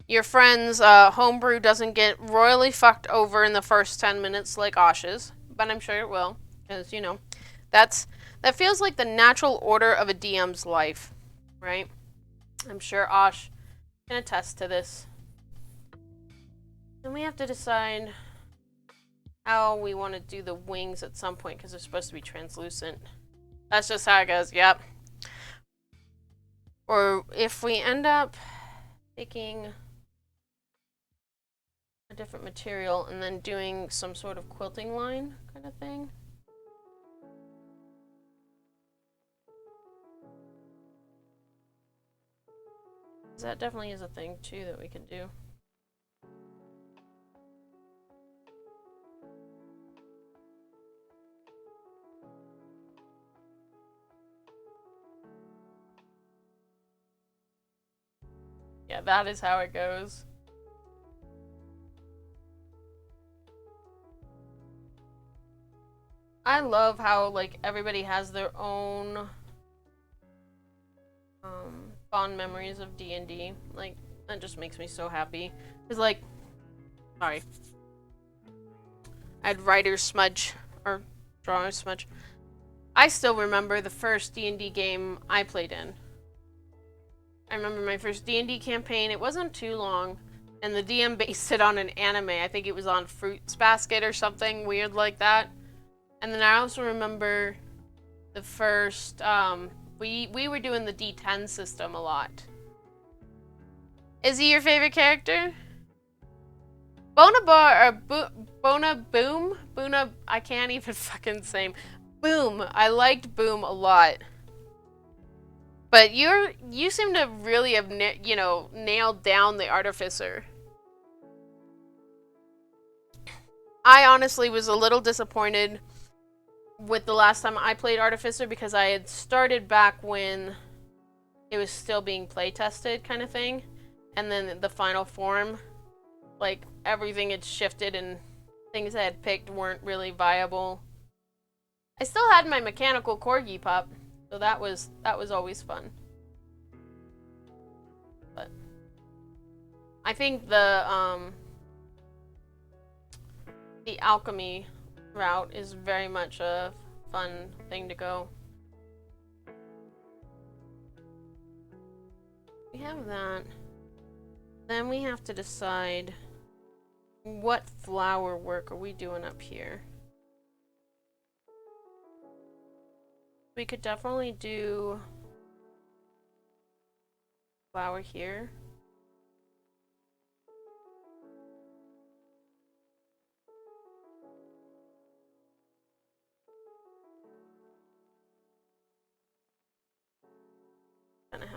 your friend's homebrew doesn't get royally fucked over in the first 10 minutes like Osh's, but I'm sure it will, because, you know, that feels like the natural order of a DM's life, right? I'm sure Osh can attest to this. And we have to decide how we want to do the wings at some point, because they're supposed to be translucent. That's just how it goes, yep. Or if we end up taking a different material and then doing some sort of quilting line kind of thing. That definitely is a thing too that we can do. Yeah, that is how it goes. I love how, like, everybody has their own fond memories of D&D. Like, that just makes me so happy. Cause, like, sorry. I had writer's smudge, or drawing smudge. I still remember the first D&D game I played in. I remember my first D&D campaign. It wasn't too long, and the DM based it on an anime. I think it was on Fruits Basket or something weird like that. And then I also remember the first, we were doing the D10 system a lot. Is he your favorite character? Bonabar, or Bona Boom? Buna, I can't even fucking say. Boom. I liked Boom a lot. But you seem to really have, you know, nailed down the Artificer. I honestly was a little disappointed with the last time I played Artificer because I had started back when it was still being play tested kind of thing. And then the final form, like, everything had shifted and things I had picked weren't really viable. I still had my mechanical corgi pup, so that was always fun. But I think the alchemy route is very much a fun thing to go. We have that. Then we have to decide what flower work are we doing up here. We could definitely do flower here.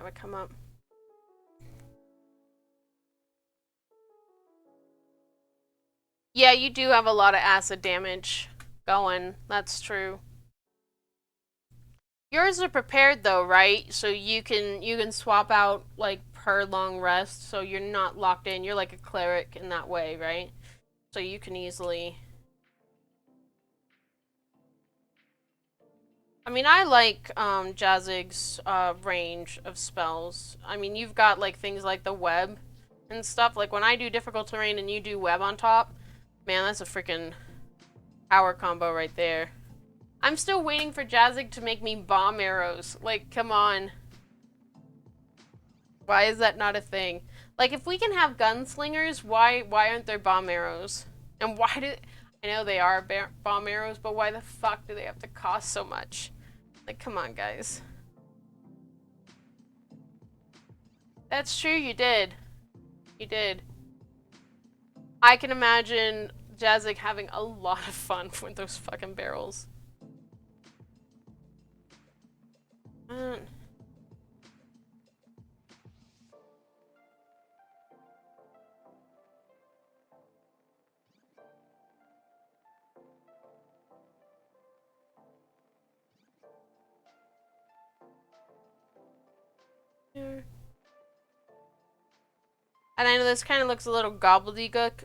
have it come up. Yeah, you do have a lot of acid damage going. That's true. Yours are prepared though, right? So you can swap out like per long rest, so you're not locked in. You're like a cleric in that way, right? So you can easily. I mean, I like Jazzig's range of spells. I mean, you've got like things like the web and stuff. Like when I do difficult terrain and you do web on top, man, that's a freaking power combo right there. I'm still waiting for Jazzig to make me bomb arrows. Like, come on. Why is that not a thing? Like, if we can have gunslingers, why aren't there bomb arrows? And why do... I know they are bomb arrows, but why the fuck do they have to cost so much? Like, come on, guys. That's true, you did. You did. I can imagine Jazzig having a lot of fun with those fucking barrels. Man. Here. And I know this kind of looks a little gobbledygook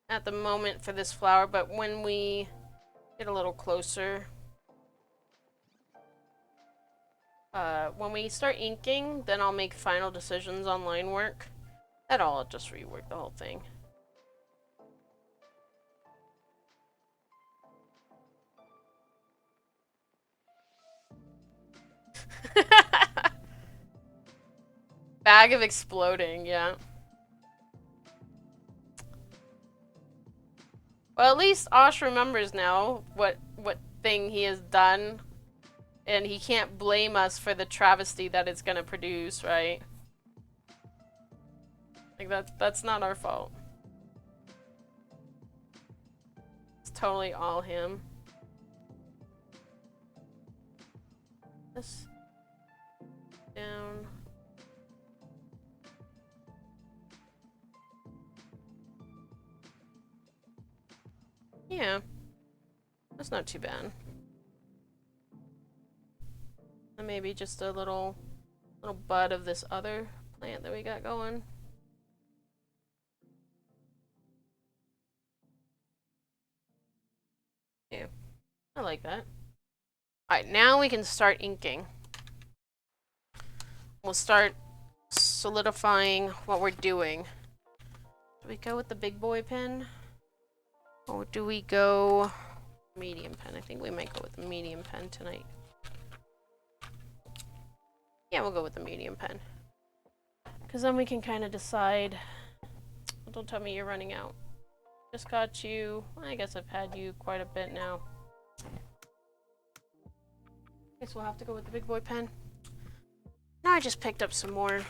at the moment for this flower, but when we get a little closer, when we start inking, then I'll make final decisions on line work. I'll just rework the whole thing. Bag of exploding, yeah. Well, at least Osh remembers now what thing he has done, and he can't blame us for the travesty that it's gonna produce, right? Like that's not our fault. It's totally all him. This down. Yeah. That's not too bad. And maybe just a little bud of this other plant that we got going. Yeah. I like that. Alright, now we can start inking. We'll start solidifying what we're doing. Do we go with the big boy pen? Or do we go medium pen? I think we might go with the medium pen tonight. Yeah, we'll go with the medium pen. Because then we can kind of decide. Don't tell me you're running out. Just got you. I guess I've had you quite a bit now. Guess we'll have to go with the big boy pen. Now I just picked up some more.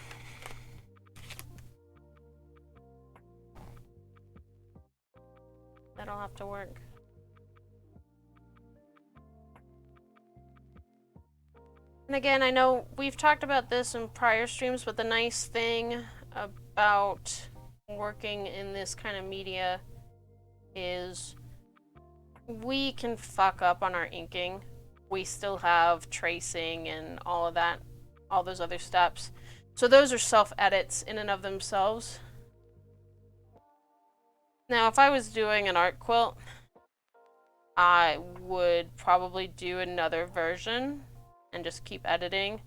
That'll have to work. And again, I know we've talked about this in prior streams, but the nice thing about working in this kind of media is we can fuck up on our inking. We still have tracing and all of that, all those other steps. So those are self-edits in and of themselves. Now, if I was doing an art quilt, I would probably do another version and just keep editing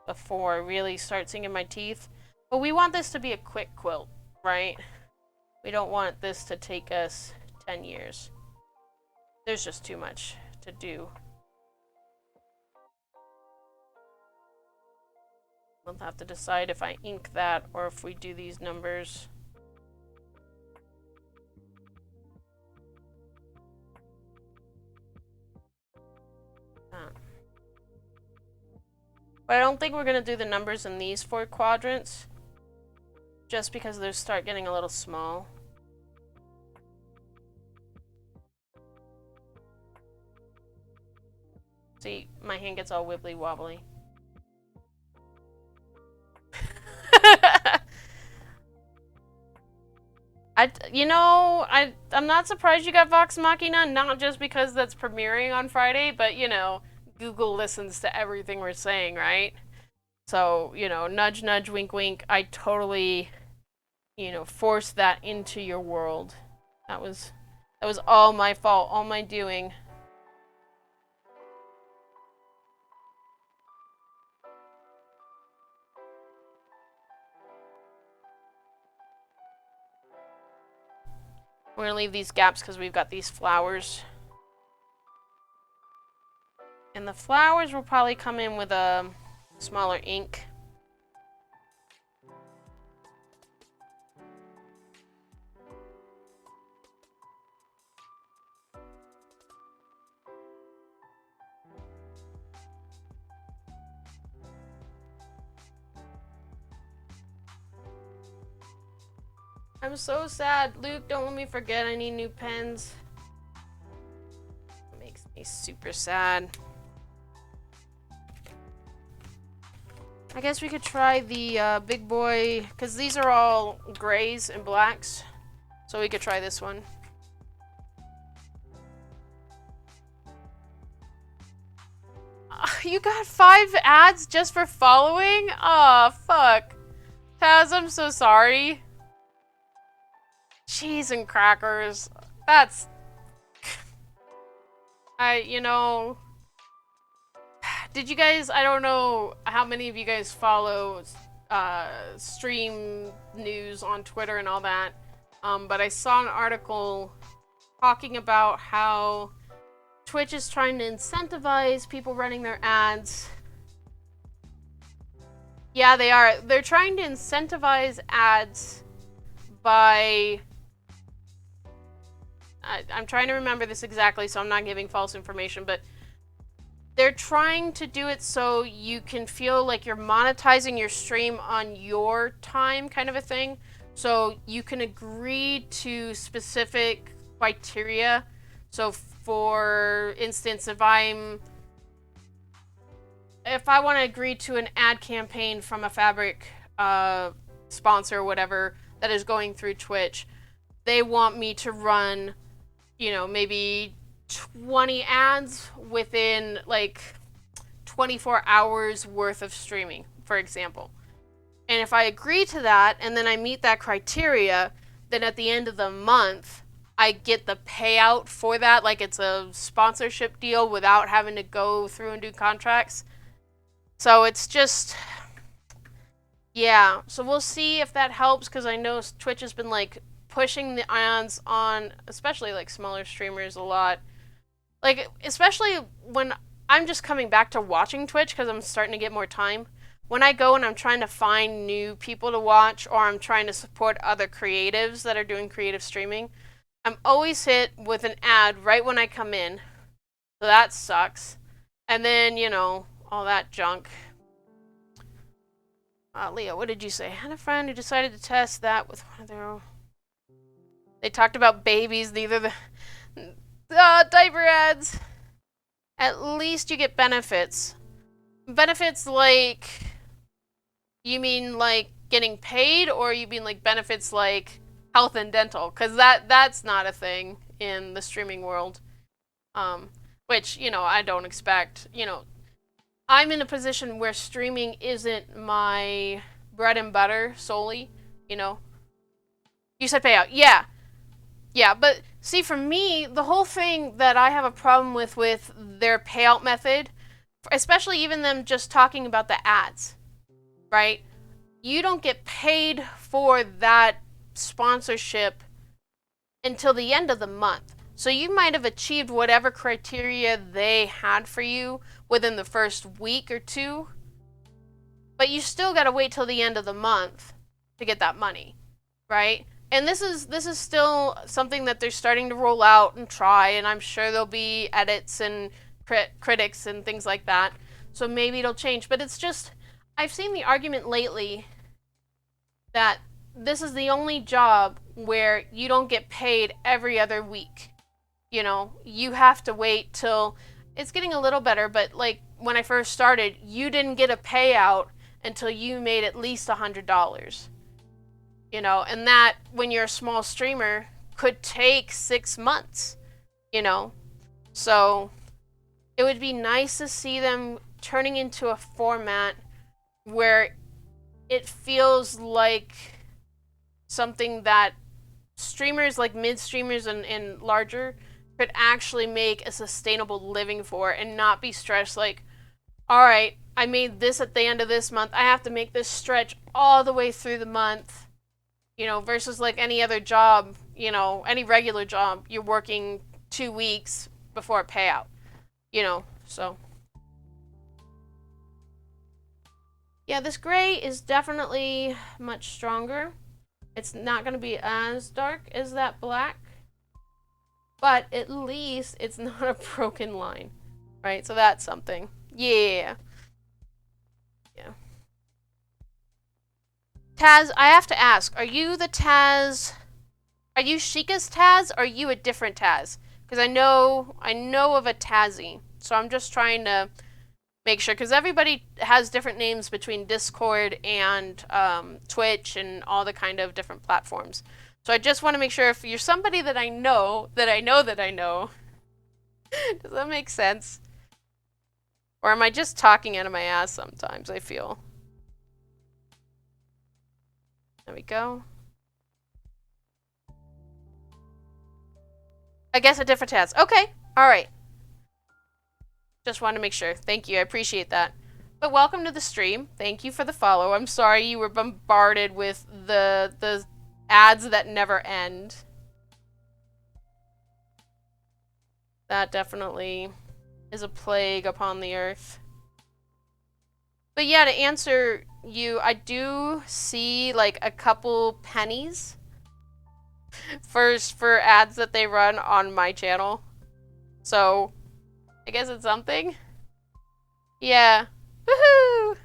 before I really start sinking my teeth. But we want this to be a quick quilt, right? We don't want this to take us 10 years. There's just too much to do. We'll have to decide if I ink that or if we do these numbers. But I don't think we're going to do the numbers in these 4 quadrants, just because they start getting a little small. See, my hand gets all wibbly wobbly. I'm not surprised you got Vox Machina, not just because that's premiering on Friday, but Google listens to everything we're saying, right? So, nudge, nudge, wink, wink. I totally, forced that into your world. That was all my fault, all my doing. We're gonna leave these gaps because we've got these flowers. And the flowers will probably come in with a smaller ink. I'm so sad. Luke, don't let me forget I need new pens. It makes me super sad. I guess we could try the big boy, because these are all grays and blacks. So we could try this one. You got 5 ads just for following? Aw, fuck. Taz, I'm so sorry. Cheese and crackers. That's... Did you guys... I don't know how many of you guys follow stream news on Twitter and all that. But I saw an article talking about how Twitch is trying to incentivize people running their ads. Yeah, they are. They're trying to incentivize ads by... I'm trying to remember this exactly, so I'm not giving false information, but they're trying to do it so you can feel like you're monetizing your stream on your time, kind of a thing. So you can agree to specific criteria. So for instance, if I want to agree to an ad campaign from a fabric sponsor or whatever that is going through Twitch, they want me to run, maybe 20 ads within like 24 hours worth of streaming, for example. And if I agree to that and then I meet that criteria, then at the end of the month, I get the payout for that, like it's a sponsorship deal without having to go through and do contracts. So it's just, yeah. So we'll see if that helps, because I know Twitch has been like pushing the ads on, especially like smaller streamers a lot. Like, especially when I'm just coming back to watching Twitch because I'm starting to get more time. When I go and I'm trying to find new people to watch, or I'm trying to support other creatives that are doing creative streaming, I'm always hit with an ad right when I come in. So that sucks. And then, all that junk. Leah, what did you say? I had a friend who decided to test that with one of their own. They talked about babies, neither the diaper ads. At least you get benefits. Benefits like... You mean like getting paid, or you mean like benefits like health and dental? Because that's not a thing in the streaming world. Which, I don't expect. I'm in a position where streaming isn't my bread and butter solely, You said payout. Yeah. Yeah, but see, for me, the whole thing that I have a problem with their payout method, especially even them just talking about the ads, right? You don't get paid for that sponsorship until the end of the month. So you might have achieved whatever criteria they had for you within the first week or two, but you still got to wait till the end of the month to get that money, right? And this is still something that they're starting to roll out and try, and I'm sure there'll be edits and critics and things like that. So maybe it'll change, but it's just, I've seen the argument lately that this is the only job where you don't get paid every other week. You have to wait till, it's getting a little better, but like when I first started, you didn't get a payout until you made at least $100. you know, and that when you're a small streamer could take 6 months, you know. So it would be nice to see them turning into a format where it feels like something that streamers, like mid streamers and larger, could actually make a sustainable living for and not be stressed like, all right, I made this at the end of this month. I have to make this stretch all the way through the month, you know, versus like any other job, you know, any regular job, you're working 2 weeks before a payout, you know, so. Yeah, this gray is definitely much stronger. It's not going to be as dark as that black, but at least it's not a broken line, right? So that's something. Yeah. Yeah. Taz, I have to ask, are you the Taz? Are you Sheikah's Taz or are you a different Taz? Because I know of a Tazzy. So I'm just trying to make sure, because everybody has different names between Discord and Twitch and all the kind of different platforms. So I just want to make sure if you're somebody that I know, that I know that I know. Does that make sense? Or am I just talking out of my ass sometimes, I feel. There we go. I guess a different Taz. Okay. Alright. Just wanted to make sure. Thank you. I appreciate that. But welcome to the stream. Thank you for the follow. I'm sorry you were bombarded with the ads that never end. That definitely is a plague upon the earth. But yeah, to answer you, I do see like a couple pennies for ads that they run on my channel. So I guess it's something. Yeah. Woohoo!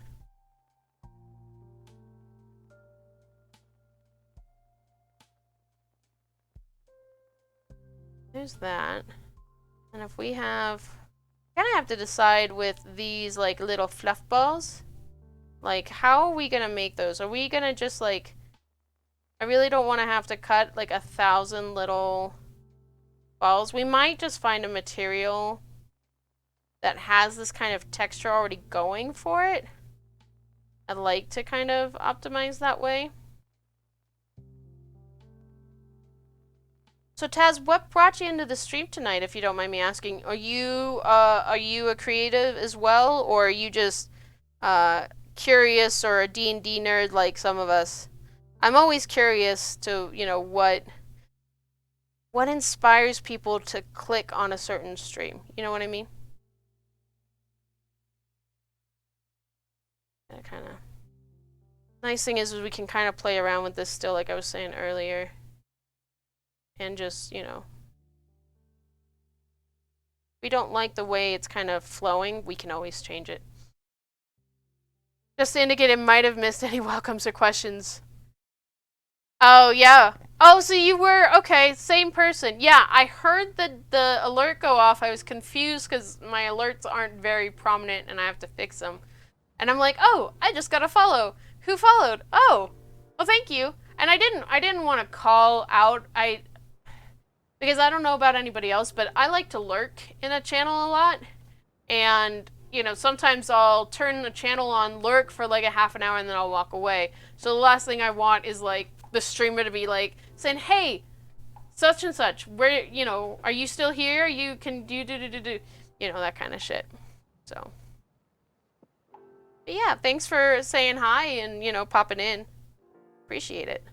There's that. And if we have... kind of have to decide with these, like, little fluff balls. Like, how are we gonna make those? Are we gonna just, like... I really don't want to have to cut, like, 1,000 little balls. We might just find a material that has this kind of texture already going for it. I'd like to kind of optimize that way. So Taz, what brought you into the stream tonight, if you don't mind me asking? Are you a creative as well, or are you just curious or a D&D nerd like some of us? I'm always curious to, you know, what inspires people to click on a certain stream. You know what I mean? That kind of nice thing is we can kind of play around with this still, like I was saying earlier, and just, you know, if we don't like the way it's kind of flowing, we can always change it. Just to indicate it might have missed any welcomes or questions. Oh, yeah. Oh, so you were, okay, same person. Yeah, I heard the alert go off. I was confused because my alerts aren't very prominent and I have to fix them. And I'm like, oh, I just got a follow. Who followed? Oh, well, thank you. And I didn't want to call out, because I don't know about anybody else, but I like to lurk in a channel a lot. And, you know, sometimes I'll turn the channel on lurk for like a half an hour and then I'll walk away. So the last thing I want is like the streamer to be like saying, hey, such and such, where, you know, are you still here? You can do, you know, that kind of shit. So, but yeah, thanks for saying hi and, you know, popping in. Appreciate it.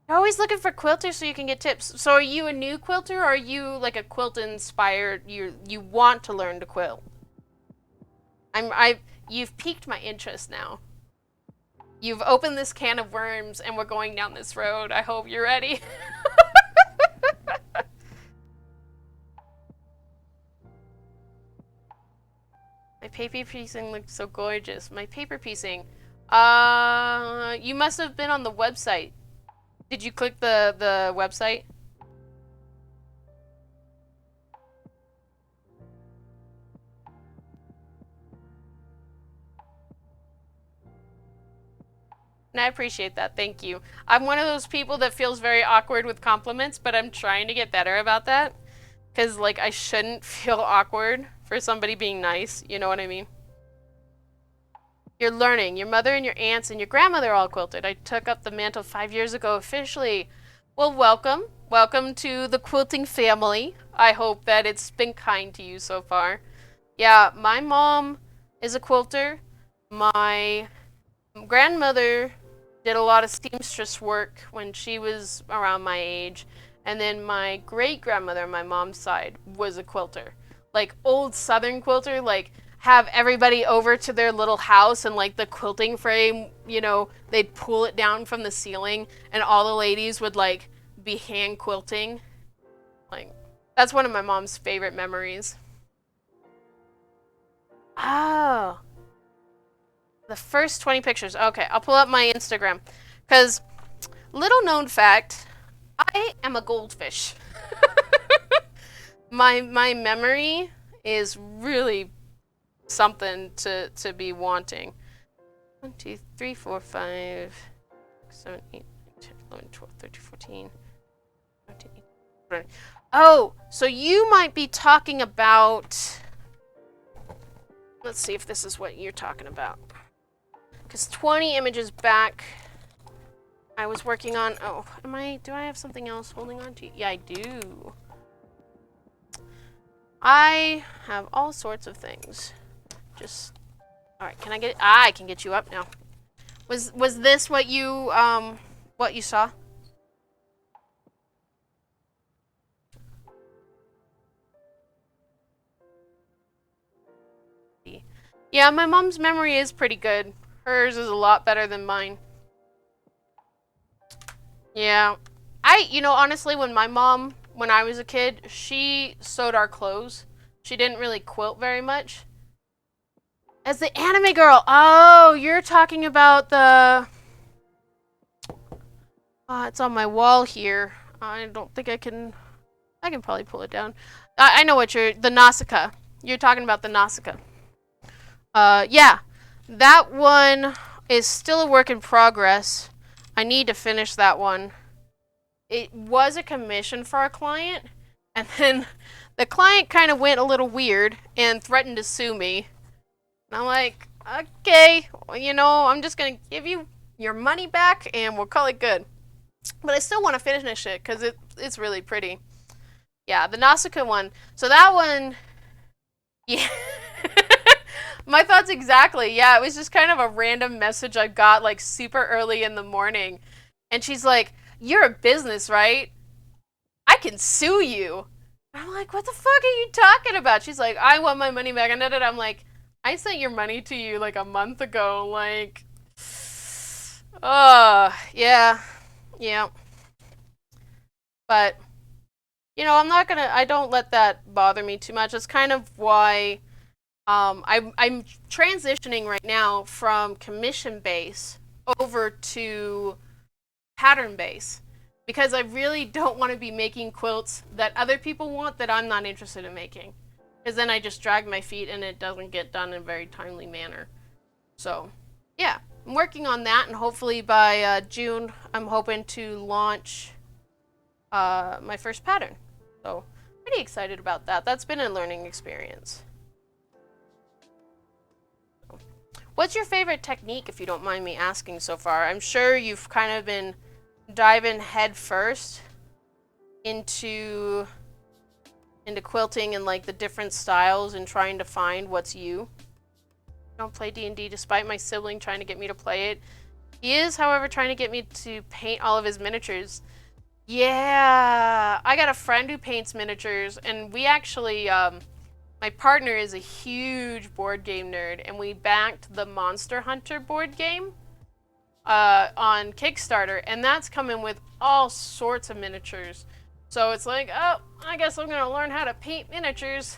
You're always looking for quilters so you can get tips. So are you a new quilter or are you like a quilt inspired, you want to learn to quilt? You've piqued my interest now. You've opened this can of worms and we're going down this road. I hope you're ready. My paper piecing looks so gorgeous. My paper piecing. You must have been on the website. Did you click the website? And I appreciate that. Thank you. I'm one of those people that feels very awkward with compliments, but I'm trying to get better about that. Because, like, I shouldn't feel awkward for somebody being nice. You know what I mean? You're learning. Your mother and your aunts and your grandmother all quilted. I took up the mantle 5 years ago officially. Well, welcome. Welcome to the quilting family. I hope that it's been kind to you so far. Yeah, my mom is a quilter. My grandmother did a lot of seamstress work when she was around my age. And then my great-grandmother on my mom's side was a quilter. Like, old Southern quilter, like, have everybody over to their little house and, like, the quilting frame, you know, they'd pull it down from the ceiling and all the ladies would, like, be hand quilting. Like, that's one of my mom's favorite memories. Oh. The first 20 pictures. Okay, I'll pull up my Instagram. Because, little known fact, I am a goldfish. my memory is really something to be wanting. 1, 2, 3, 4, 5, 6, 7, 8, 9, 10, 11, 12, 13, 14, 15, 20. Oh, so you might be talking about... Let's see if this is what you're talking about. Because 20 images back, I was working on... Oh, do I have something else holding on to? Yeah, I do. I have all sorts of things. Just... Alright, can I get... I can get you up now. Was this what you saw? Yeah, my mom's memory is pretty good. Hers is a lot better than mine. Yeah. Honestly, when I was a kid, she sewed our clothes. She didn't really quilt very much. As the anime girl. Oh, you're talking about the... it's on my wall here. I don't think I can probably pull it down. I know what the Nausicaa. You're talking about the Nausicaa. Yeah. That one is still a work in progress. I need to finish that one. It was a commission for a client, and then the client kind of went a little weird and threatened to sue me. And I'm like, okay, well, I'm just going to give you your money back and we'll call it good. But I still want to finish it because it's really pretty. Yeah, the Nausicaa one. So that one, yeah. My thoughts exactly. Yeah, it was just kind of a random message I got like super early in the morning. And she's like, you're a business, right? I can sue you. I'm like, what the fuck are you talking about? She's like, I want my money back. And I'm like, I sent your money to you like a month ago. Like, yeah. Yeah. But, I don't let that bother me too much. It's kind of why I'm transitioning right now from commission base over to pattern base. Because I really don't want to be making quilts that other people want that I'm not interested in making. Because then I just drag my feet and it doesn't get done in a very timely manner. So, yeah. I'm working on that, and hopefully by June, I'm hoping to launch my first pattern. So, pretty excited about that. That's been a learning experience. What's your favorite technique, if you don't mind me asking so far? I'm sure you've kind of been diving head first into quilting and like the different styles and trying to find what's you. I don't play D&D despite my sibling trying to get me to play it. He is, however, trying to get me to paint all of his miniatures. Yeah, I got a friend who paints miniatures, and we actually, my partner is a huge board game nerd, and we backed the Monster Hunter board game on Kickstarter, and that's coming with all sorts of miniatures. So it's like, oh, I guess I'm gonna learn how to paint miniatures.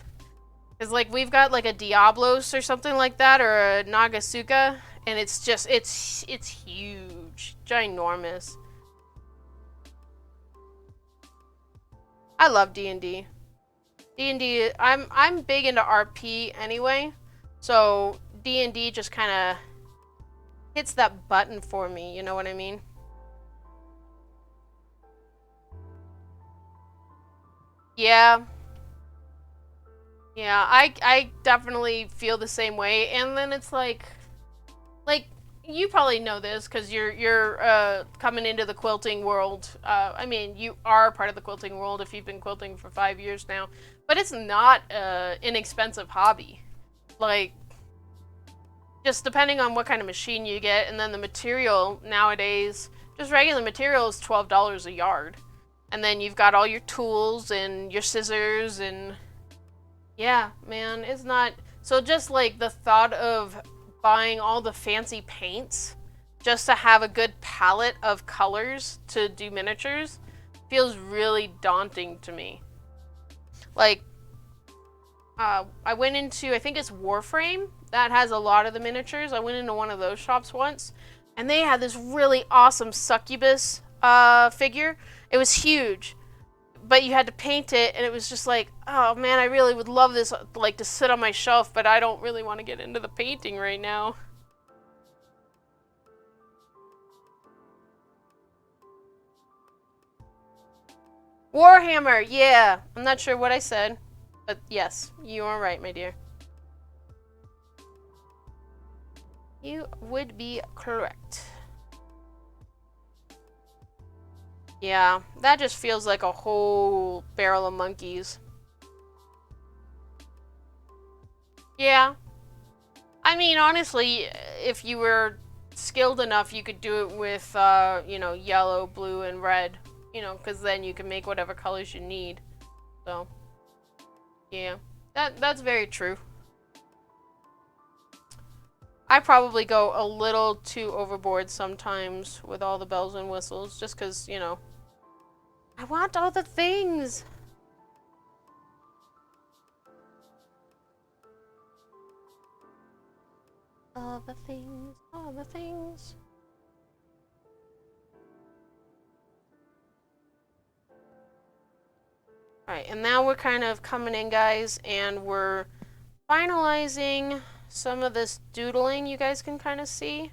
Cause like we've got like a Diablos or something like that, or a Nagasuka, and it's just it's huge, ginormous. I love D&D. D&D, I'm big into RP anyway, so D&D just kind of hits that button for me, you know what I mean? Yeah. Yeah, I definitely feel the same way. And then it's like you probably know this because you're coming into the quilting world. I mean, you are part of the quilting world if you've been quilting for 5 years now, but it's not an inexpensive hobby. Like, just depending on what kind of machine you get, and then the material nowadays, just regular material is $12 a yard, and then you've got all your tools and your scissors and yeah, man, it's not. So just like the thought of buying all the fancy paints just to have a good palette of colors to do miniatures feels really daunting to me. Like, I went into, I think it's Warframe, that has a lot of the miniatures. I went into one of those shops once, and they had this really awesome succubus figure. It was huge, but you had to paint it, and it was just like, oh man, I really would love this, like, to sit on my shelf, but I don't really want to get into the painting right now. Warhammer, yeah. I'm not sure what I said, but yes, you are right, my dear. You would be correct. Yeah, that just feels like a whole barrel of monkeys. Yeah. I mean, honestly, if you were skilled enough, you could do it with, you know, yellow, blue, and red. You know, because then you can make whatever colors you need. So, yeah. That's very true. I probably go a little too overboard sometimes with all the bells and whistles, just because, you know, I want all the things. All the things, all the things. Alright, and now we're kind of coming in, guys, and we're finalizing some of this doodling you guys can kind of see.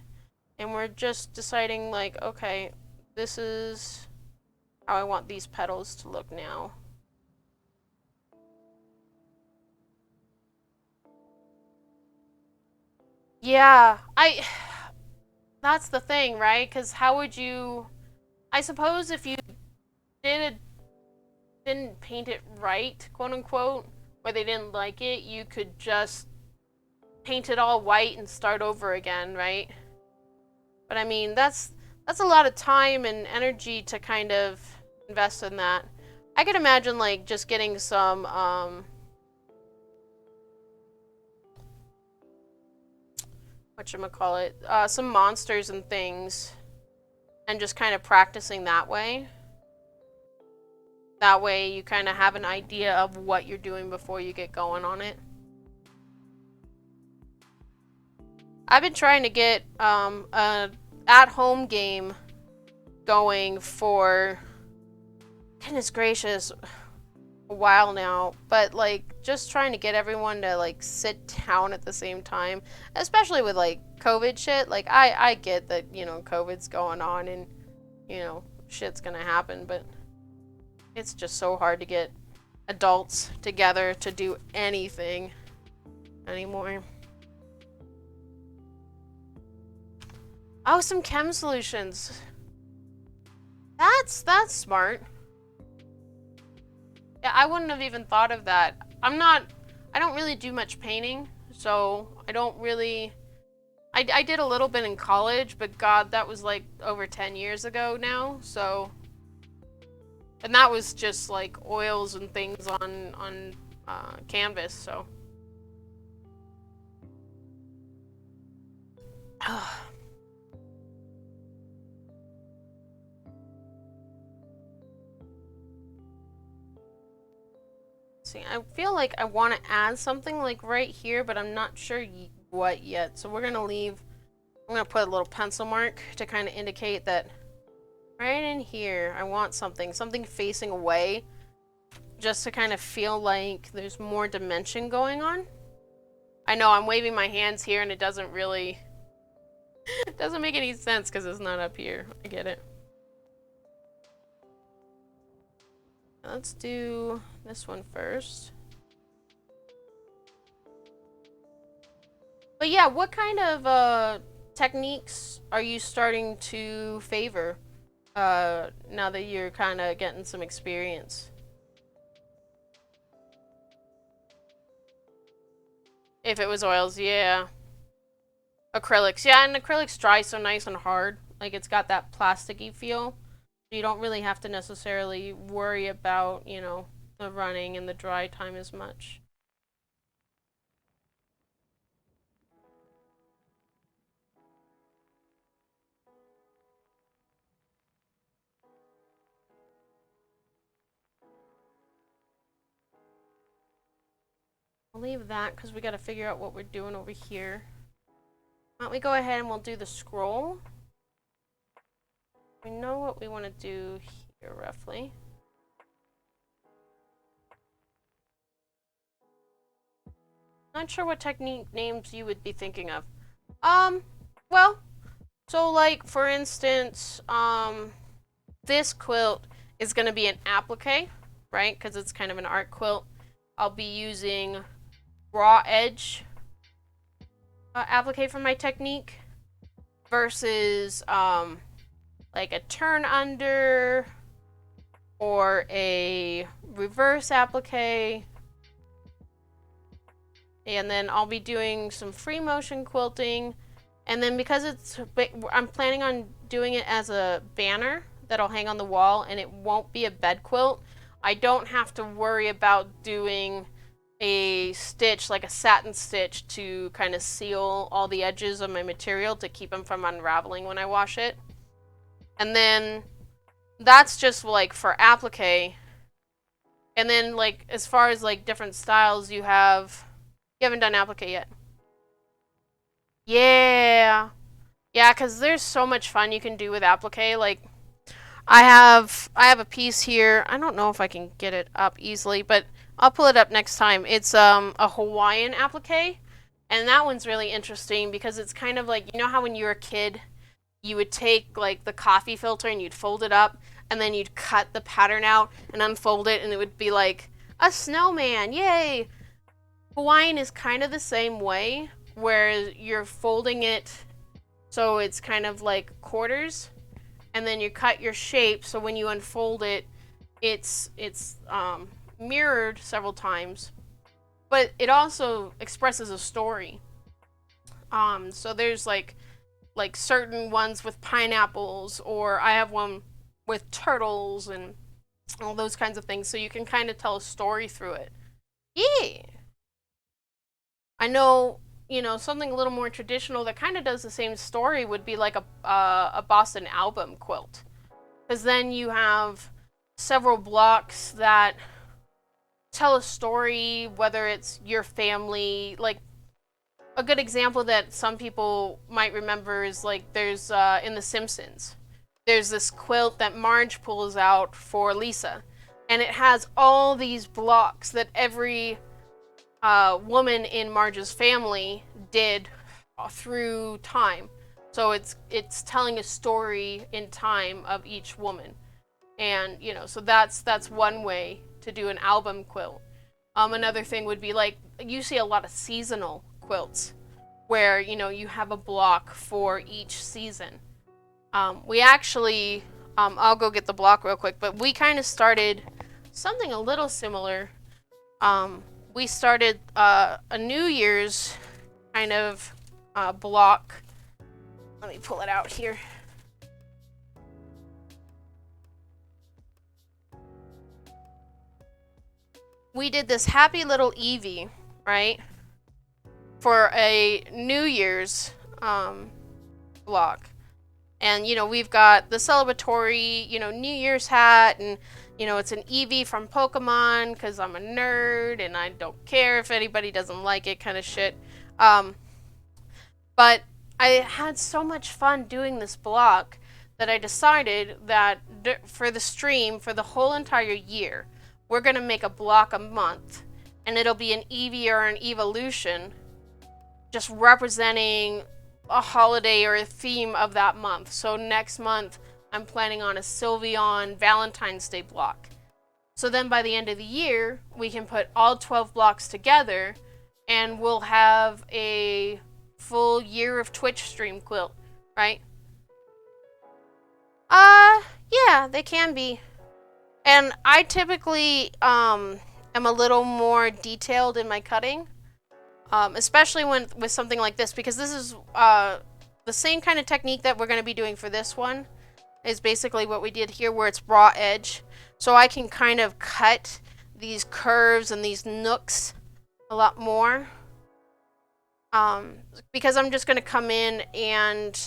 And we're just deciding, like, okay, this is how I want these petals to look now. Yeah, that's the thing, right? Because how would you... I suppose if you did didn't paint it right, quote unquote, or they didn't like it, you could just paint it all white and start over again, right? But I mean, that's a lot of time and energy to kind of invest in that. I could imagine like just getting some whatchamacallit, some monsters and things and just kind of practicing that way. That way you kind of have an idea of what you're doing before you get going on it. I've been trying to get a at-home game going for, goodness gracious, a while now, but like just trying to get everyone to like sit down at the same time, especially with like COVID shit. Like I get that, you know, COVID's going on and, you know, shit's gonna happen, but it's just so hard to get adults together to do anything anymore. Oh, some chem solutions. That's smart. Yeah, I wouldn't have even thought of that. I don't really do much painting, so I don't really... I did a little bit in college, but God, that was like over 10 years ago now, so... And that was just like oils and things on canvas, so... See, I feel like I want to add something like right here, but I'm not sure what yet. So we're going to leave, I'm going to put a little pencil mark to kind of indicate that right in here, I want something facing away, just to kind of feel like there's more dimension going on. I know I'm waving my hands here and it doesn't really It doesn't make any sense because it's not up here. I get it. Let's do this one first. But yeah, what kind of techniques are you starting to favor now that you're kind of getting some experience? If it was oils, yeah. Acrylics, yeah, and acrylics dry so nice and hard. Like, it's got that plasticky feel. You don't really have to necessarily worry about, you know, the running and the dry time as much. I'll leave that because we got to figure out what we're doing over here. Why don't we go ahead and we'll do the scroll. We know what we want to do here, roughly. Not sure what technique names you would be thinking of. Well, so like, for instance, this quilt is going to be an applique, right? Because it's kind of an art quilt. I'll be using raw edge applique for my technique versus like a turn under or a reverse applique. And then I'll be doing some free motion quilting. And then because I'm planning on doing it as a banner that'll hang on the wall and it won't be a bed quilt, I don't have to worry about doing a stitch, like a satin stitch, to kind of seal all the edges of my material to keep them from unraveling when I wash it. And then that's just like for applique. And then like as far as like different styles, you haven't done applique yet. Yeah. Yeah, because there's so much fun you can do with applique. Like, I have a piece here. I don't know if I can get it up easily, but I'll pull it up next time. It's a Hawaiian applique, and that one's really interesting because it's kind of like, you know how when you were a kid, you would take like the coffee filter and you'd fold it up, and then you'd cut the pattern out and unfold it, and it would be like a snowman. Yay! Hawaiian is kind of the same way, where you're folding it so it's kind of like quarters, and then you cut your shape so when you unfold it, it's mirrored several times, but it also expresses a story. So there's like certain ones with pineapples, or I have one with turtles and all those kinds of things, so you can kind of tell a story through it. Yeah. I know, you know, something a little more traditional that kind of does the same story would be like a Boston album quilt. Because then you have several blocks that tell a story, whether it's your family. Like, a good example that some people might remember is like there's in The Simpsons, there's this quilt that Marge pulls out for Lisa. And it has all these blocks that every woman in Marge's family did through time. So it's telling a story in time of each woman. And, you know, so that's one way to do an album quilt. Another thing would be like, you see a lot of seasonal quilts where, you know, you have a block for each season. We actually, I'll go get the block real quick, but we kind of started something a little similar. We started a New Year's kind of block. Let me pull it out here. We did this happy little Eevee, right, for a New Year's block. And, you know, we've got the celebratory, you know, New Year's hat, and, you know, it's an Eevee from Pokemon because I'm a nerd and I don't care if anybody doesn't like it, kind of shit. But I had so much fun doing this block that I decided that for the stream, for the whole entire year, we're going to make a block a month, and it'll be an Eevee or an evolution, just representing a holiday or a theme of that month. So next month, I'm planning on a Sylveon Valentine's Day block. So then by the end of the year, we can put all 12 blocks together and we'll have a full year of Twitch stream quilt, right? Yeah, they can be. And I typically am a little more detailed in my cutting, especially when with something like this, because this is the same kind of technique that we're going to be doing for this one is basically what we did here, where it's raw edge. So I can kind of cut these curves and these nooks a lot more, because I'm just going to come in and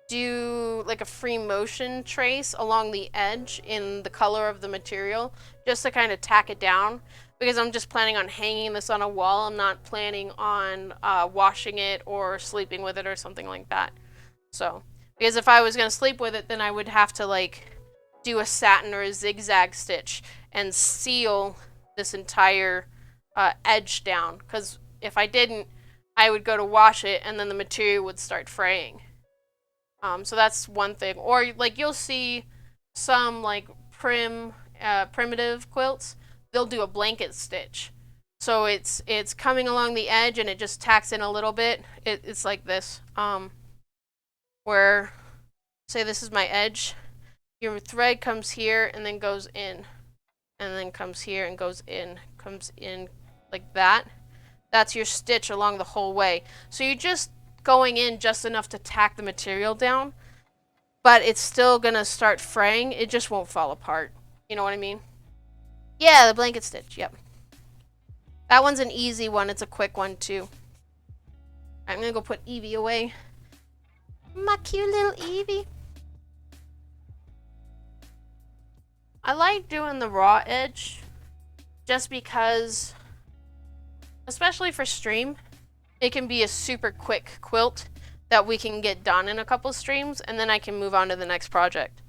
do like a free motion trace along the edge in the color of the material, just to kind of tack it down, because I'm just planning on hanging this on a wall. I'm not planning on washing it or sleeping with it or something like that. So, because if I was going to sleep with it, then I would have to like do a satin or a zigzag stitch and seal this entire edge down, because if I didn't, I would go to wash it and then the material would start fraying. So that's one thing. Or like you'll see some like primitive quilts, they'll do a blanket stitch. So it's coming along the edge and it just tacks in a little bit. It's like this, where, say this is my edge, your thread comes here and then goes in, and then comes here and goes in, comes in like that. That's your stitch along the whole way. So you're just going in just enough to tack the material down, but it's still gonna start fraying. It just won't fall apart. You know what I mean? Yeah, the blanket stitch, yep. That one's an easy one. It's a quick one too. I'm gonna go put Evie away. My cute little Evie. I like doing the raw edge just because, especially for stream, it can be a super quick quilt that we can get done in a couple streams, and then I can move on to the next project.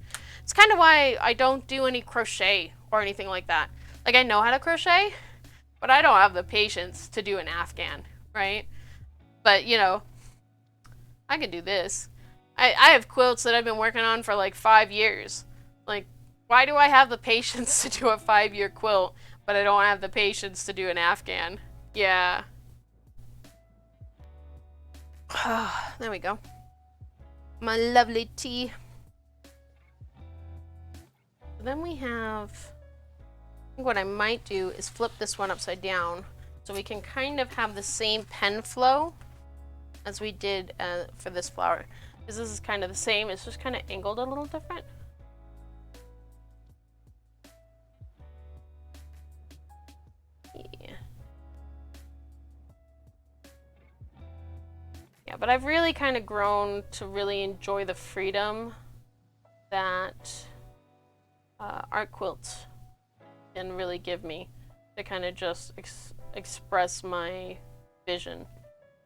It's kind of why I don't do any crochet or anything like that. Like, I know how to crochet, but I don't have the patience to do an Afghan, right? But, you know, I can do this. I have quilts that I've been working on for like 5 years. Like, why do I have the patience to do a 5-year quilt, but I don't have the patience to do an Afghan? Yeah. There we go. My lovely tea. Then we have, I think what I might do is flip this one upside down so we can kind of have the same pen flow as we did for this flower. Because this is kind of the same, it's just kind of angled a little different. Yeah, but I've really kind of grown to really enjoy the freedom that art quilts can really give me to kind of just express my vision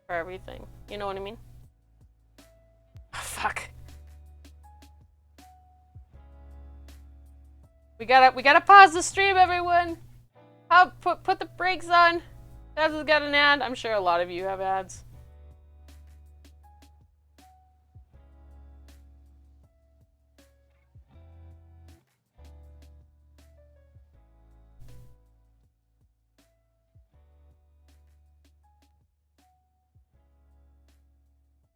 for everything. You know what I mean? Oh, fuck. We gotta pause the stream, everyone. Put the brakes on. Daz has got an ad. I'm sure a lot of you have ads.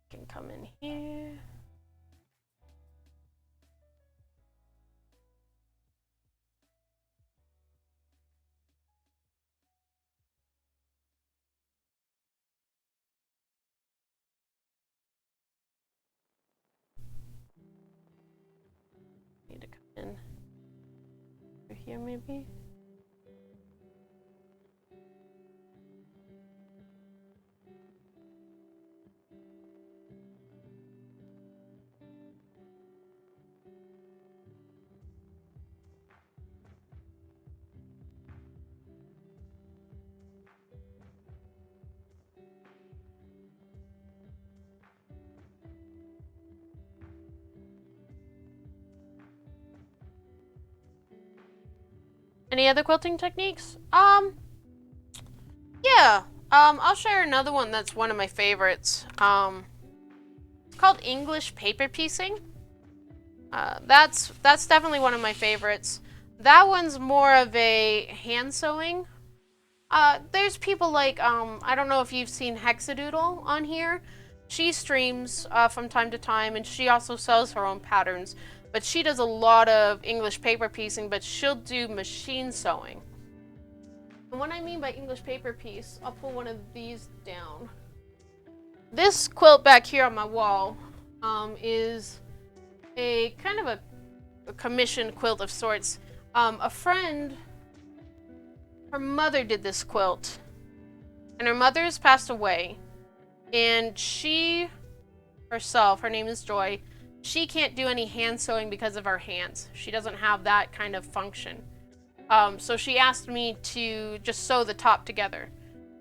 Can come in here. Need to come in over here, maybe. Any other quilting techniques? Yeah. I'll share another one that's one of my favorites. called English paper piecing. That's definitely one of my favorites. That one's more of a hand sewing. There's people like, I don't know if you've seen Hexadoodle on here. She streams from time to time, and she also sells her own patterns. But she does a lot of English paper piecing, but she'll do machine sewing. And what I mean by English paper piece, I'll pull one of these down. This quilt back here on my wall is a kind of a commissioned quilt of sorts. A friend, her mother did this quilt, and her mother has passed away, and she herself, her name is Joy, she can't do any hand sewing because of her hands. She doesn't have that kind of function. So she asked me to just sew the top together.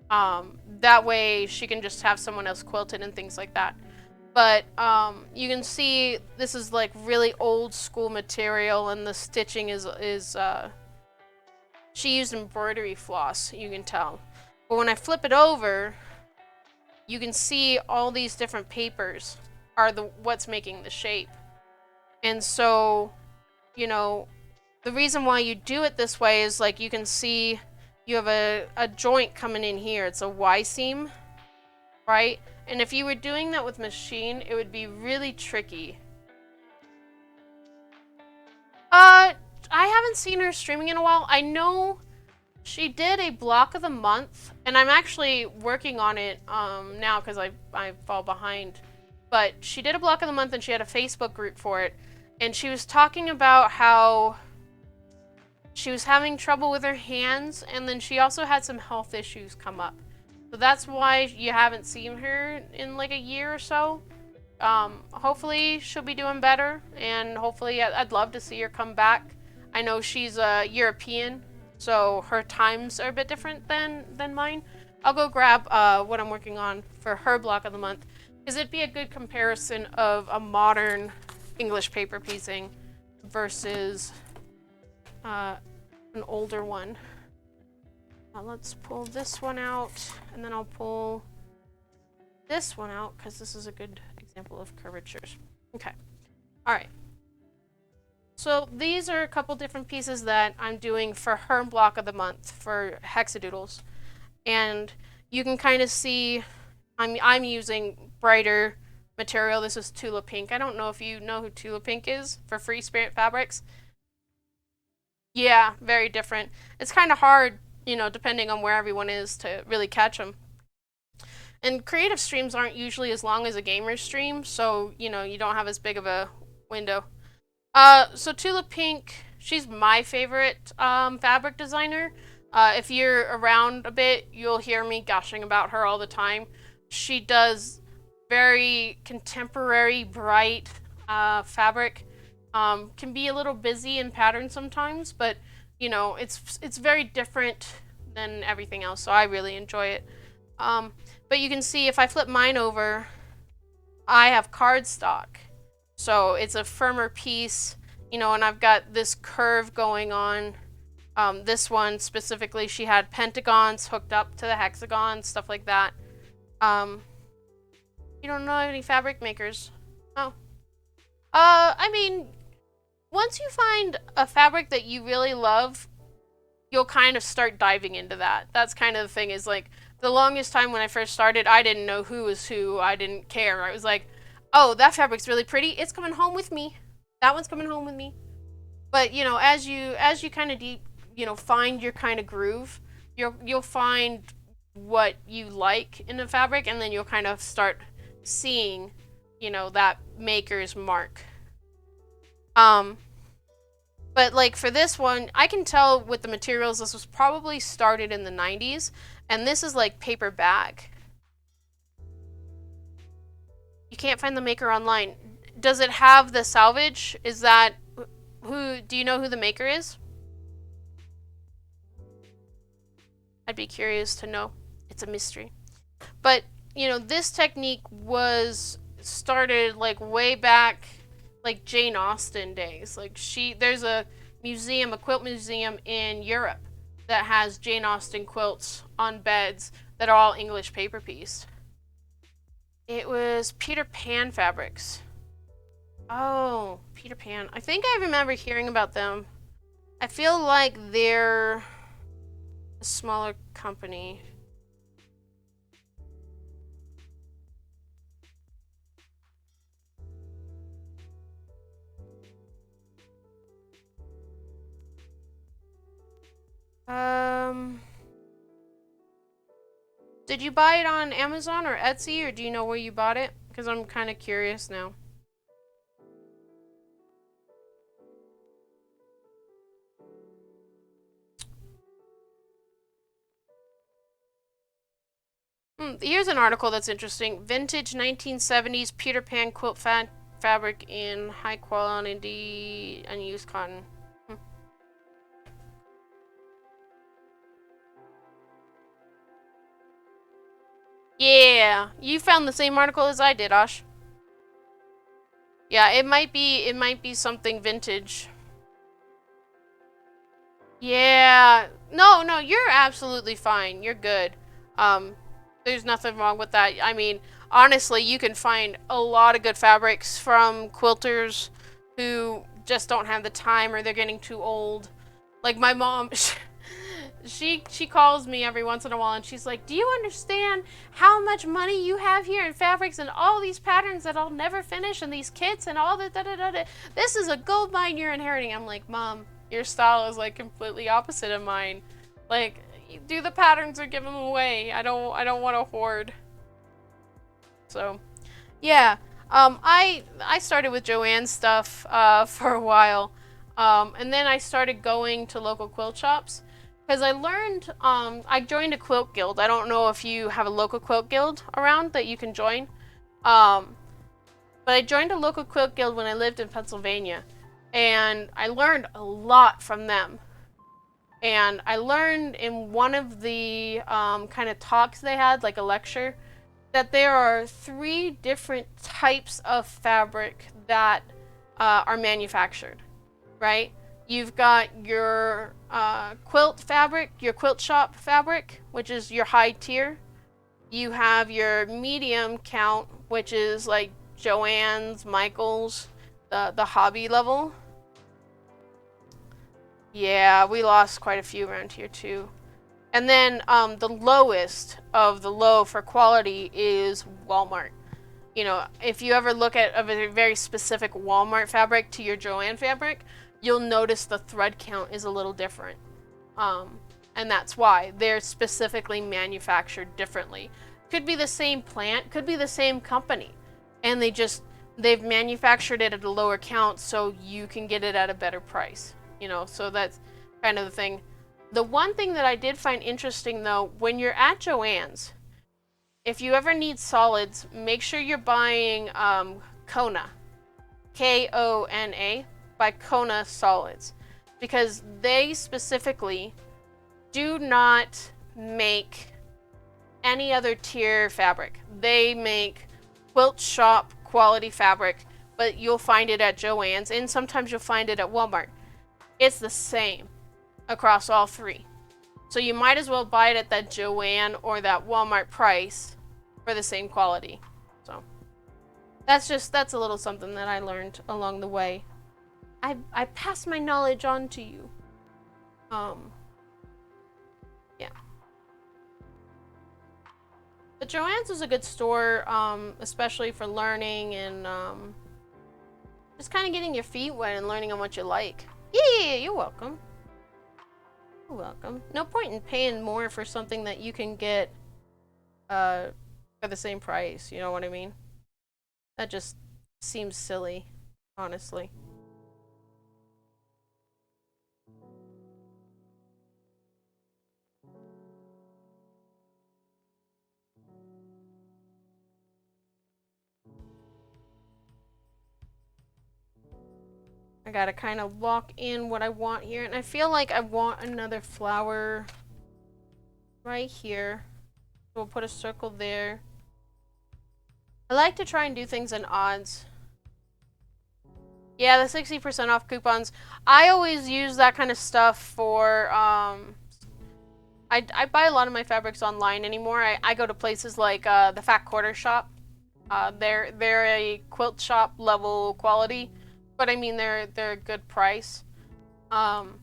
That way she can just have someone else quilt it and things like that. But you can see this is like really old school material, and the stitching is she used embroidery floss, you can tell. But when I flip it over, you can see all these different papers are what's making the shape. And so, you know, the reason why you do it this way is, like, you can see you have a joint coming in here. It's a Y seam, right? And if you were doing that with machine, it would be really tricky. I haven't seen her streaming in a while. I know she did a block of the month, and I'm actually working on it now because I fall behind. But she did a block of the month, and she had a Facebook group for it. And she was talking about how she was having trouble with her hands, and then she also had some health issues come up. So that's why you haven't seen her in like a year or so. Hopefully she'll be doing better, and hopefully I'd love to see her come back. I know she's European, so her times are a bit different than mine. I'll go grab what I'm working on for her block of the month, because it'd be a good comparison of a modern English paper piecing versus an older one. Let's pull this one out, and then I'll pull this one out because this is a good example of curvatures. Okay. All right. So these are a couple different pieces that I'm doing for her block of the month for Hexadoodles. And you can kind of see I'm using brighter material. This is Tula Pink. I don't know if you know who Tula Pink is for Free Spirit Fabrics. Yeah, very different. It's kind of hard, you know, depending on where everyone is, to really catch them. And creative streams aren't usually as long as a gamer stream, so, you know, you don't have as big of a window. So Tula Pink, she's my favorite fabric designer. If you're around a bit, you'll hear me gushing about her all the time. She does very contemporary, bright fabric. Can be a little busy in pattern sometimes, but, you know, it's very different than everything else, so I really enjoy it. But you can see if I flip mine over, I have cardstock. So it's a firmer piece, you know, and I've got this curve going on. This one specifically, she had pentagons hooked up to the hexagons, stuff like that. You don't know any fabric makers? Oh. I mean, once you find a fabric that you really love, you'll kind of start diving into that. That's kind of the thing, is like, the longest time when I first started, I didn't know who was who. I didn't care. I was like, oh, that fabric's really pretty. It's coming home with me. That one's coming home with me. But, you know, as you kind of find your kind of groove, you'll find what you like in a fabric, and then you'll kind of start seeing, you know, that maker's mark. But like for this one, I can tell with the materials, this was probably started in the 90s, and this is like paper bag. You can't find the maker online. Does it have the salvage? Is that do you know who the maker is? I'd be curious to know. It's a mystery. But, you know, this technique was started like way back, like Jane Austen days. Like there's a museum, a quilt museum in Europe that has Jane Austen quilts on beds that are all English paper pieced. It was Peter Pan Fabrics. Oh, Peter Pan. I think I remember hearing about them. I feel like they're a smaller company. Did you buy it on Amazon or Etsy, or do you know where you bought it? Because I'm kind of curious now. Here's an article that's interesting. Vintage 1970s Peter Pan quilt fabric in high quality unused cotton. Yeah, you found the same article as I did, Osh. Yeah, it might be something vintage. Yeah. No, you're absolutely fine. You're good. Um, there's nothing wrong with that. I mean, honestly, you can find a lot of good fabrics from quilters who just don't have the time or they're getting too old. Like my mom, she calls me every once in a while and she's like, "Do you understand how much money you have here in fabrics and all these patterns that I'll never finish and these kits and all that da da da da. This is a gold mine you're inheriting." I'm like, "Mom, your style is like completely opposite of mine. Like, do the patterns or give them away. I don't want to hoard." So, yeah. I started with Joann's stuff for a while. And then I started going to local quilt shops because I learned I joined a quilt guild. I don't know if you have a local quilt guild around that you can join. Um, but I joined a local quilt guild when I lived in Pennsylvania, and I learned a lot from them. And I learned in one of the kind of talks they had, like a lecture, that there are 3 different types of fabric that are manufactured, right? You've got your quilt fabric, your quilt shop fabric, which is your high tier. You have your medium count, which is like Joann's, Michael's, the hobby level. Yeah, we lost quite a few around here too. And then the lowest of the low for quality is Walmart. You know, if you ever look at a very specific Walmart fabric to your Joann fabric, you'll notice the thread count is a little different. And that's why they're specifically manufactured differently. Could be the same plant, could be the same company, and they've manufactured it at a lower count so you can get it at a better price. You know, so that's kind of the thing. The one thing that I did find interesting though, when you're at Joann's, if you ever need solids, make sure you're buying Kona, Kona, by Kona Solids, because they specifically do not make any other tier fabric. They make quilt shop quality fabric, but you'll find it at Joann's, and sometimes you'll find it at Walmart. It's the same across all 3. So you might as well buy it at that Joann or that Walmart price for the same quality. So that's a little something that I learned along the way. I pass my knowledge on to you. Yeah. But Joann's is a good store, especially for learning and just kind of getting your feet wet and learning on what you like. Yeah, you're welcome. You're welcome. No point in paying more for something that you can get for the same price, you know what I mean? That just seems silly, honestly. I gotta kind of lock in what I want here, and I feel like I want another flower right here. So we'll put a circle there. I like to try and do things in odds. Yeah, the 60% off coupons. I always use that kind of stuff for, I buy a lot of my fabrics online anymore. I go to places like the Fat Quarter Shop. They're a quilt shop level quality, but I mean they're a good price. Um,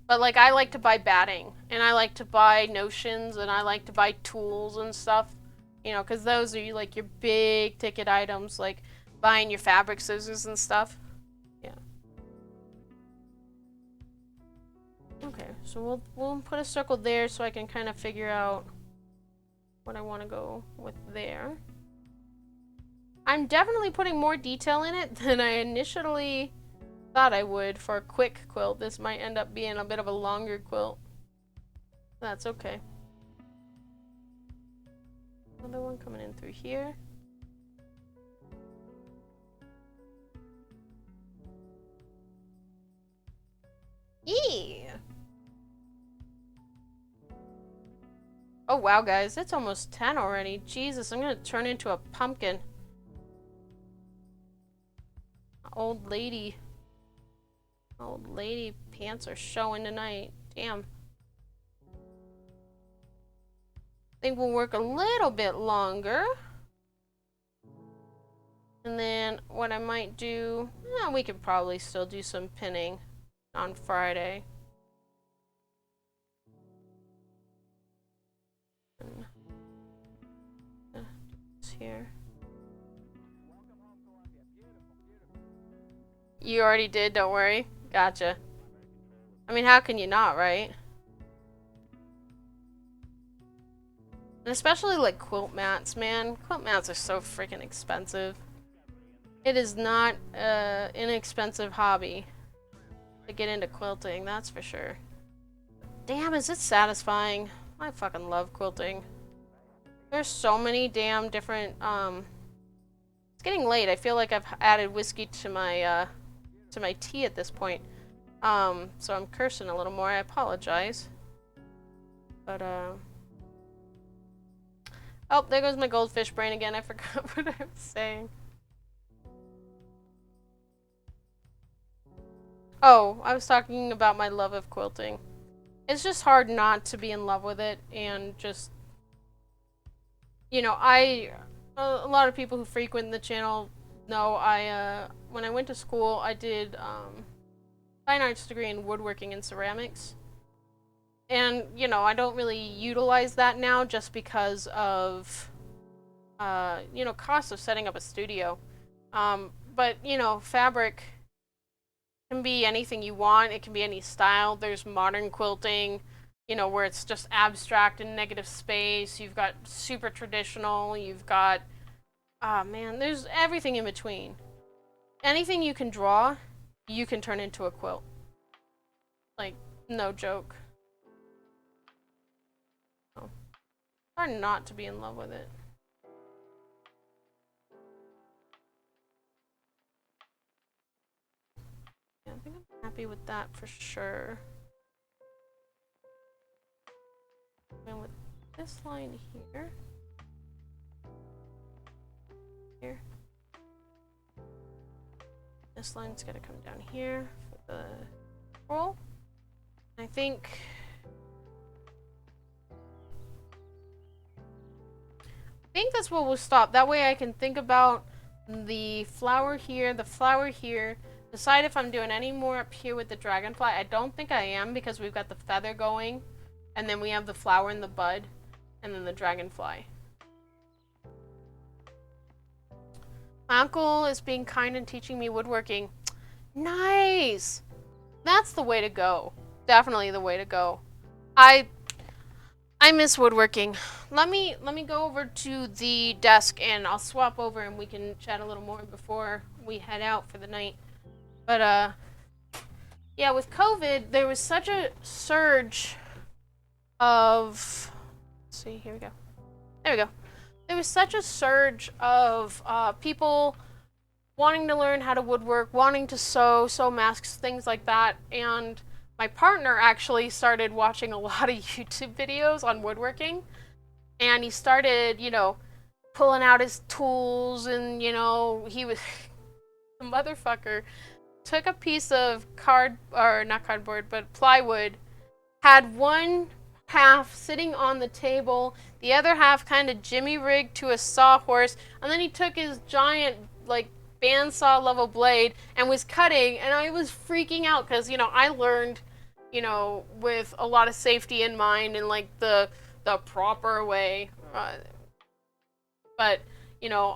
but like I like to buy batting, and I like to buy notions, and I like to buy tools and stuff. You know, because those are like your big ticket items, like buying your fabric scissors and stuff. Yeah. Okay, so we'll put a circle there so I can kind of figure out what I want to go with there. I'm definitely putting more detail in it than I initially thought I would for a quick quilt. This might end up being a bit of a longer quilt. That's okay. Another one coming in through here. Yeah. Oh wow, guys, it's almost 10 already. Jesus, I'm gonna turn into a pumpkin. Old lady pants are showing tonight. Damn. I think we'll work a little bit longer. And then what I might do, we could probably still do some pinning on Friday. Here. You already did, don't worry. Gotcha. I mean, how can you not, right? And especially like quilt mats, man. Quilt mats are so freaking expensive. It is not an inexpensive hobby to get into quilting, that's for sure. Damn, is it satisfying? I fucking love quilting. There's so many damn different, it's getting late. I feel like I've added whiskey to my tea at this point. So I'm cursing a little more. I apologize. But, oh, there goes my goldfish brain again. I forgot what I was saying. Oh, I was talking about my love of quilting. It's just hard not to be in love with it and just, you know, a lot of people who frequent the channel know when I went to school, I did, fine arts degree in woodworking and ceramics. And, you know, I don't really utilize that now just because of, you know, cost of setting up a studio. But, you know, fabric can be anything you want. It can be any style. There's modern quilting, you know, where it's just abstract and negative space. You've got super traditional. You've got, man, there's everything in between. Anything you can draw, you can turn into a quilt. Like, no joke. Oh. Hard not to be in love with it. Yeah, I think I'm happy with that for sure. And with this line here. Here. This line's gonna come down here for the roll. I think that's what we'll stop. That way I can think about the flower here, decide if I'm doing any more up here with the dragonfly. I don't think I am because we've got the feather going, and then we have the flower and the bud, and then the dragonfly. My uncle is being kind and teaching me woodworking. Nice! That's the way to go. Definitely the way to go. I miss woodworking. Let me go over to the desk and I'll swap over and we can chat a little more before we head out for the night. But yeah, with COVID, there was such a surge of, let's see, here we go. There we go. There was such a surge of people wanting to learn how to woodwork, wanting to sew masks, things like that, and my partner actually started watching a lot of YouTube videos on woodworking, and he started, you know, pulling out his tools, and, you know, he was, the motherfucker took a piece of not cardboard, but plywood, had one half sitting on the table, the other half kind of jimmy rigged to a sawhorse, and then he took his giant, like, bandsaw level blade and was cutting, and I was freaking out because, I learned, with a lot of safety in mind and, like, the proper way. But,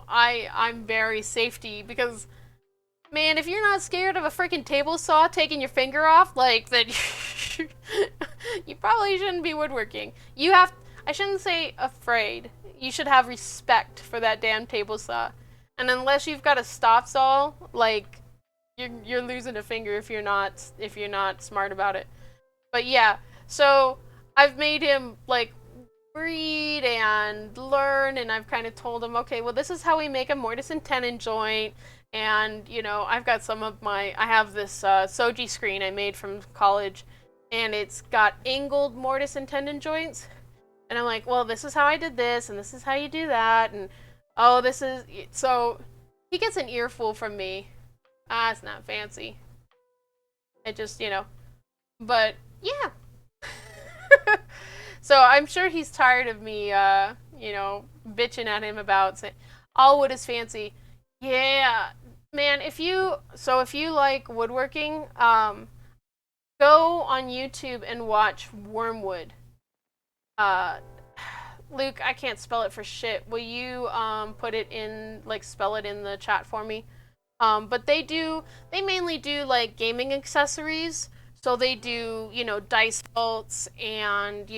I'm very safety because, man, if you're not scared of a freaking table saw taking your finger off, like, then you probably shouldn't be woodworking. I shouldn't say afraid. You should have respect for that damn table saw. And unless you've got a stop saw, like, you're losing a finger if you're not smart about it. But yeah, so I've made him, like, read and learn, and I've kind of told him, okay, well, this is how we make a mortise and tenon joint. And, I've got I have this Soji screen I made from college, and it's got angled mortise and tenon joints. And I'm like, well, this is how I did this, and this is how you do that, and so he gets an earful from me. It's not fancy. It just, but yeah. So I'm sure he's tired of me, bitching at him about saying, all wood is fancy. Yeah, man, if you like woodworking, go on YouTube and watch Wormwood. Uh, Luke, I can't spell it for shit. Will you spell it in the chat for me? But they mainly do like gaming accessories. So they do, dice bolts and,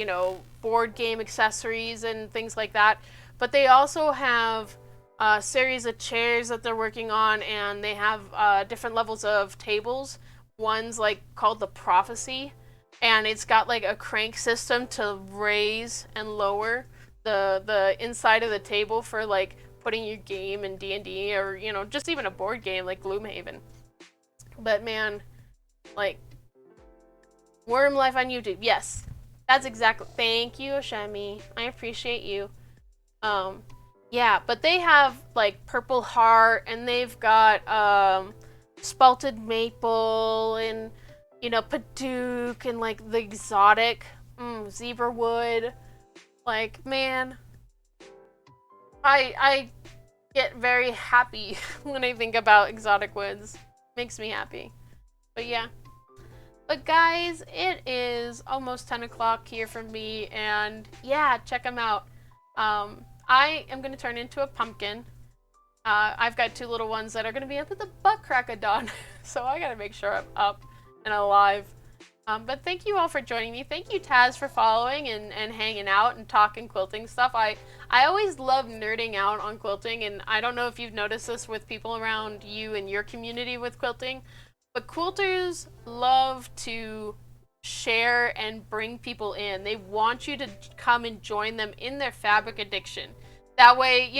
board game accessories and things like that. But they also have a series of chairs that they're working on, and they have different levels of tables. One's like called the Prophecy, and it's got like a crank system to raise and lower the inside of the table for like putting your game in D&D, or just even a board game like Gloomhaven. But man, like, Worm Life on YouTube, yes, that's exactly. Thank you, Oshemi. I appreciate you. Yeah, but they have like Purple Heart, and they've got Spalted Maple, and Paduke, and like the exotic zebra wood. Like, man, I get very happy when I think about exotic woods. Makes me happy. But yeah. But guys, it is almost 10 o'clock here for me, and yeah, check them out. I am going to turn into a pumpkin. I've got two little ones that are going to be up at the butt crack of dawn, so I got to make sure I'm up and alive. But thank you all for joining me. Thank you, Taz, for following and hanging out and talking quilting stuff. I always love nerding out on quilting, and I don't know if you've noticed this with people around you and your community with quilting, but quilters love to share and bring people in. They want you to come and join them in their fabric addiction. That way,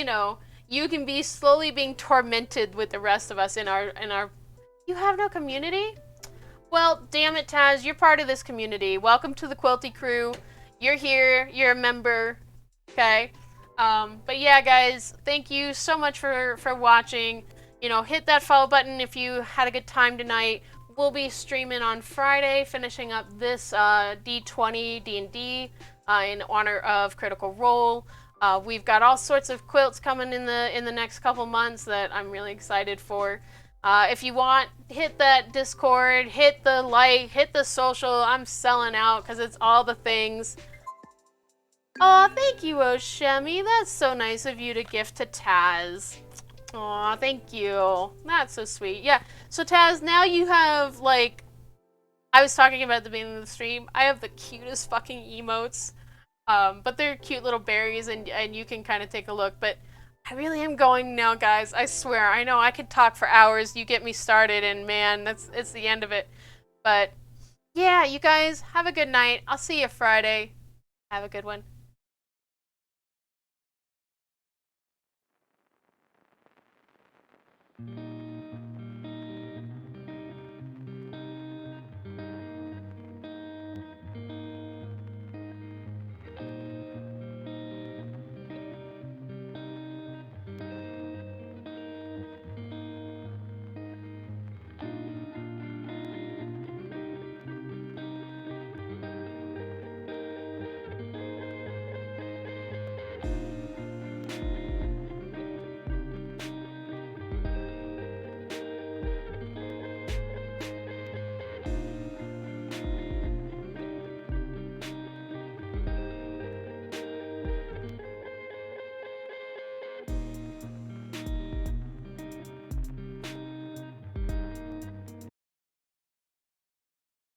you can be slowly being tormented with the rest of us in our. You have no community? Well, damn it, Taz, you're part of this community. Welcome to the Quilty crew. You're here. You're a member. Okay? But yeah, guys, thank you so much for watching. Hit that follow button if you had a good time tonight. We'll be streaming on Friday, finishing up this D20 D&D in honor of Critical Role. We've got all sorts of quilts coming in the next couple months that I'm really excited for. If you want, hit that Discord, hit the like, hit the social. I'm selling out because it's all the things. Aw, thank you, Oshemi. That's so nice of you to gift to Taz. Aw, thank you. That's so sweet. Yeah, so Taz, now you have, like, I was talking about at the beginning of the stream, I have the cutest fucking emotes. But they're cute little berries, and you can kind of take a look. But I really am going now, guys. I swear. I know I could talk for hours. You get me started, and man, it's the end of it. But yeah, you guys, have a good night. I'll see you Friday. Have a good one.